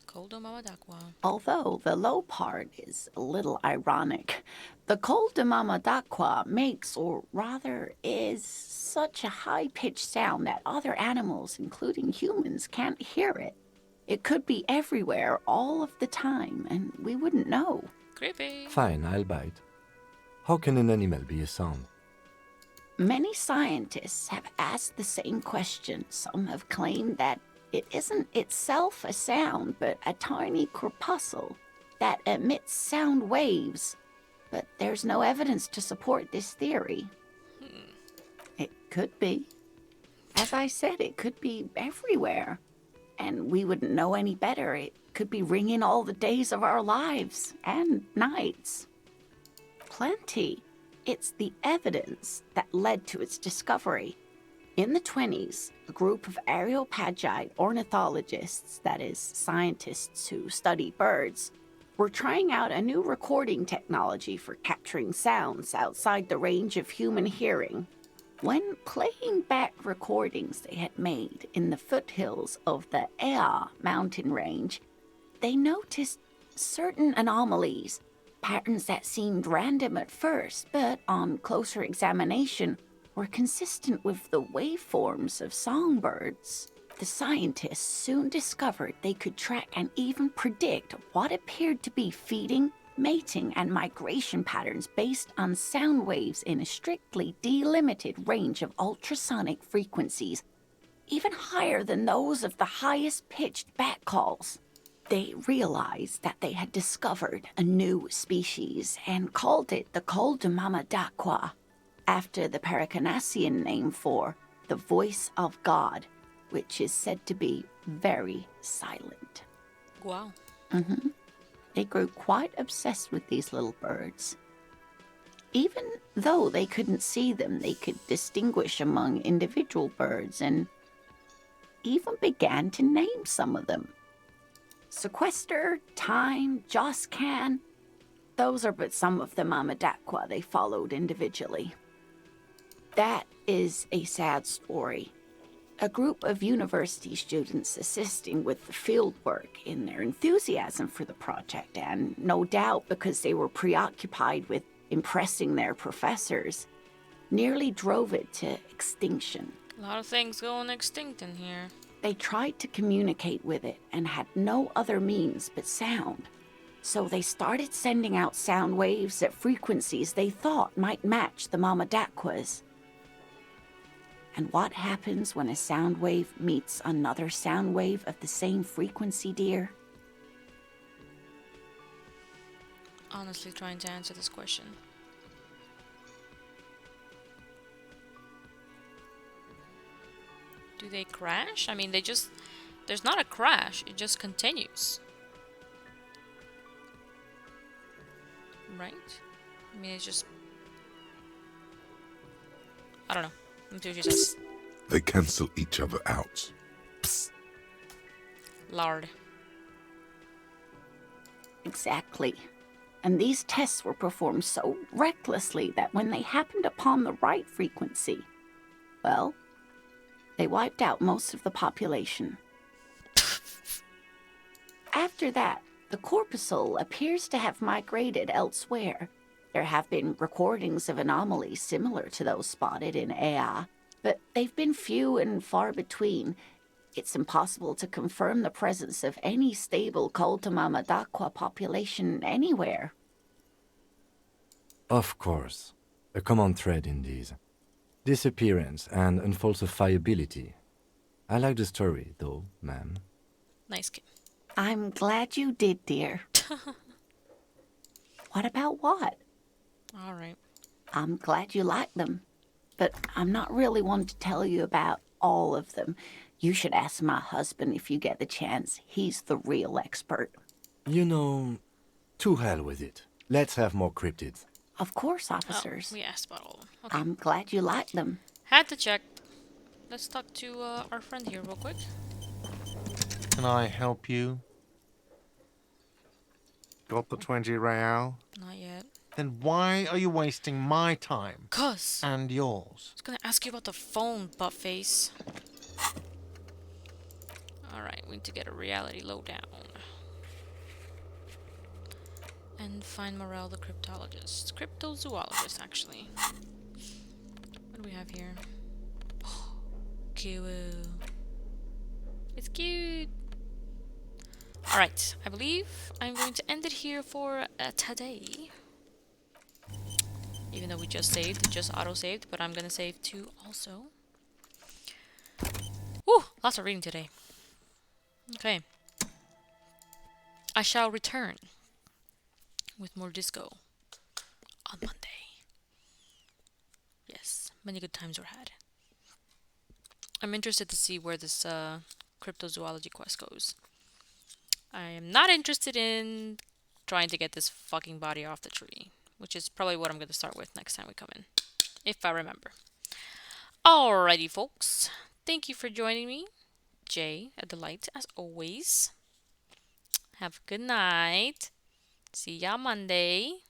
Coldo Mamadaqua. Although the low part is a little ironic. The Col de Mamadaqua makes, or rather is, such a high-pitched sound that other animals, including humans, can't hear it. It could be everywhere all of the time, and we wouldn't know. Creepy. Fine, I'll bite. How can an animal be a sound? Many scientists have asked the same question. Some have claimed that it isn't itself a sound, but a tiny corpuscle that emits sound waves. But there's no evidence to support this theory. It could be. As I said, it could be everywhere. And we wouldn't know any better. It could be ringing all the days of our lives and nights. Plenty. It's the evidence that led to its discovery. In the 20s, a group of Areopagite ornithologists, that is, scientists who study birds, were trying out a new recording technology for capturing sounds outside the range of human hearing. When playing back recordings they had made in the foothills of the Ea mountain range, they noticed certain anomalies, patterns that seemed random at first, but on closer examination were consistent with the waveforms of songbirds. The scientists soon discovered they could track and even predict what appeared to be feeding, mating, and migration patterns based on sound waves in a strictly delimited range of ultrasonic frequencies, even higher than those of the highest-pitched bat calls. They realized that they had discovered a new species and called it the Coldamamadakwa, after the Paracanassian name for the voice of God, which is said to be very silent. Wow. They grew quite obsessed with these little birds. Even though they couldn't see them, they could distinguish among individual birds and even began to name some of them. Sequester, Time, Joscan, those are but some of the Mamadakwa they followed individually. That is a sad story. A group of university students assisting with the field work in their enthusiasm for the project, and no doubt because they were preoccupied with impressing their professors, nearly drove it to extinction. A lot of things going extinct in here. They tried to communicate with it and had no other means but sound. So they started sending out sound waves at frequencies they thought might match the Mamadakwas. And what happens when a sound wave meets another sound wave of the same frequency, dear? Honestly trying to answer this question. Do they crash? I mean, there's not a crash, it just continues. Right? I mean, it's just... I don't know. Let me see what she says. They cancel each other out. Psst. Lard. Exactly. And these tests were performed so recklessly that when they happened upon the right frequency, well, they wiped out most of the population. After that, the corpuscle appears to have migrated elsewhere. There have been recordings of anomalies similar to those spotted in Ea, but they've been few and far between. It's impossible to confirm the presence of any stable Koltamamadakwa population anywhere. Of course. A common thread in these. Disappearance and unfalsifiability. I like the story, though, ma'am. Nice kid. I'm glad you did, dear. What about what? Alright. I'm glad you like them, but I'm not really one to tell you about all of them. You should ask my husband if you get the chance. He's the real expert. You know, to hell with it. Let's have more cryptids. Of course, officers. Oh, we asked about all of them. Okay. I'm glad you like them. Had to check. Let's talk to our friend here real quick. Can I help you? Got the 20 real? Not yet. Then why are you wasting my time? 'Cause and yours. I was gonna ask you about the phone, buttface. Alright, we need to get a reality lowdown. And find Morel the cryptologist. Cryptozoologist, actually. What do we have here? Cute. It's cute. Alright, I believe I'm going to end it here for today. Even though we just saved, it just auto-saved, but I'm gonna save too also. Woo! Lots of reading today. Okay. I shall return with more disco on Monday. Yes, many good times were had. I'm interested to see where this cryptozoology quest goes. I am not interested in trying to get this fucking body off the tree, which is probably what I'm going to start with next time we come in, if I remember. Alrighty, folks. Thank you for joining me. Jay, a delight as always. Have a good night. See ya Monday.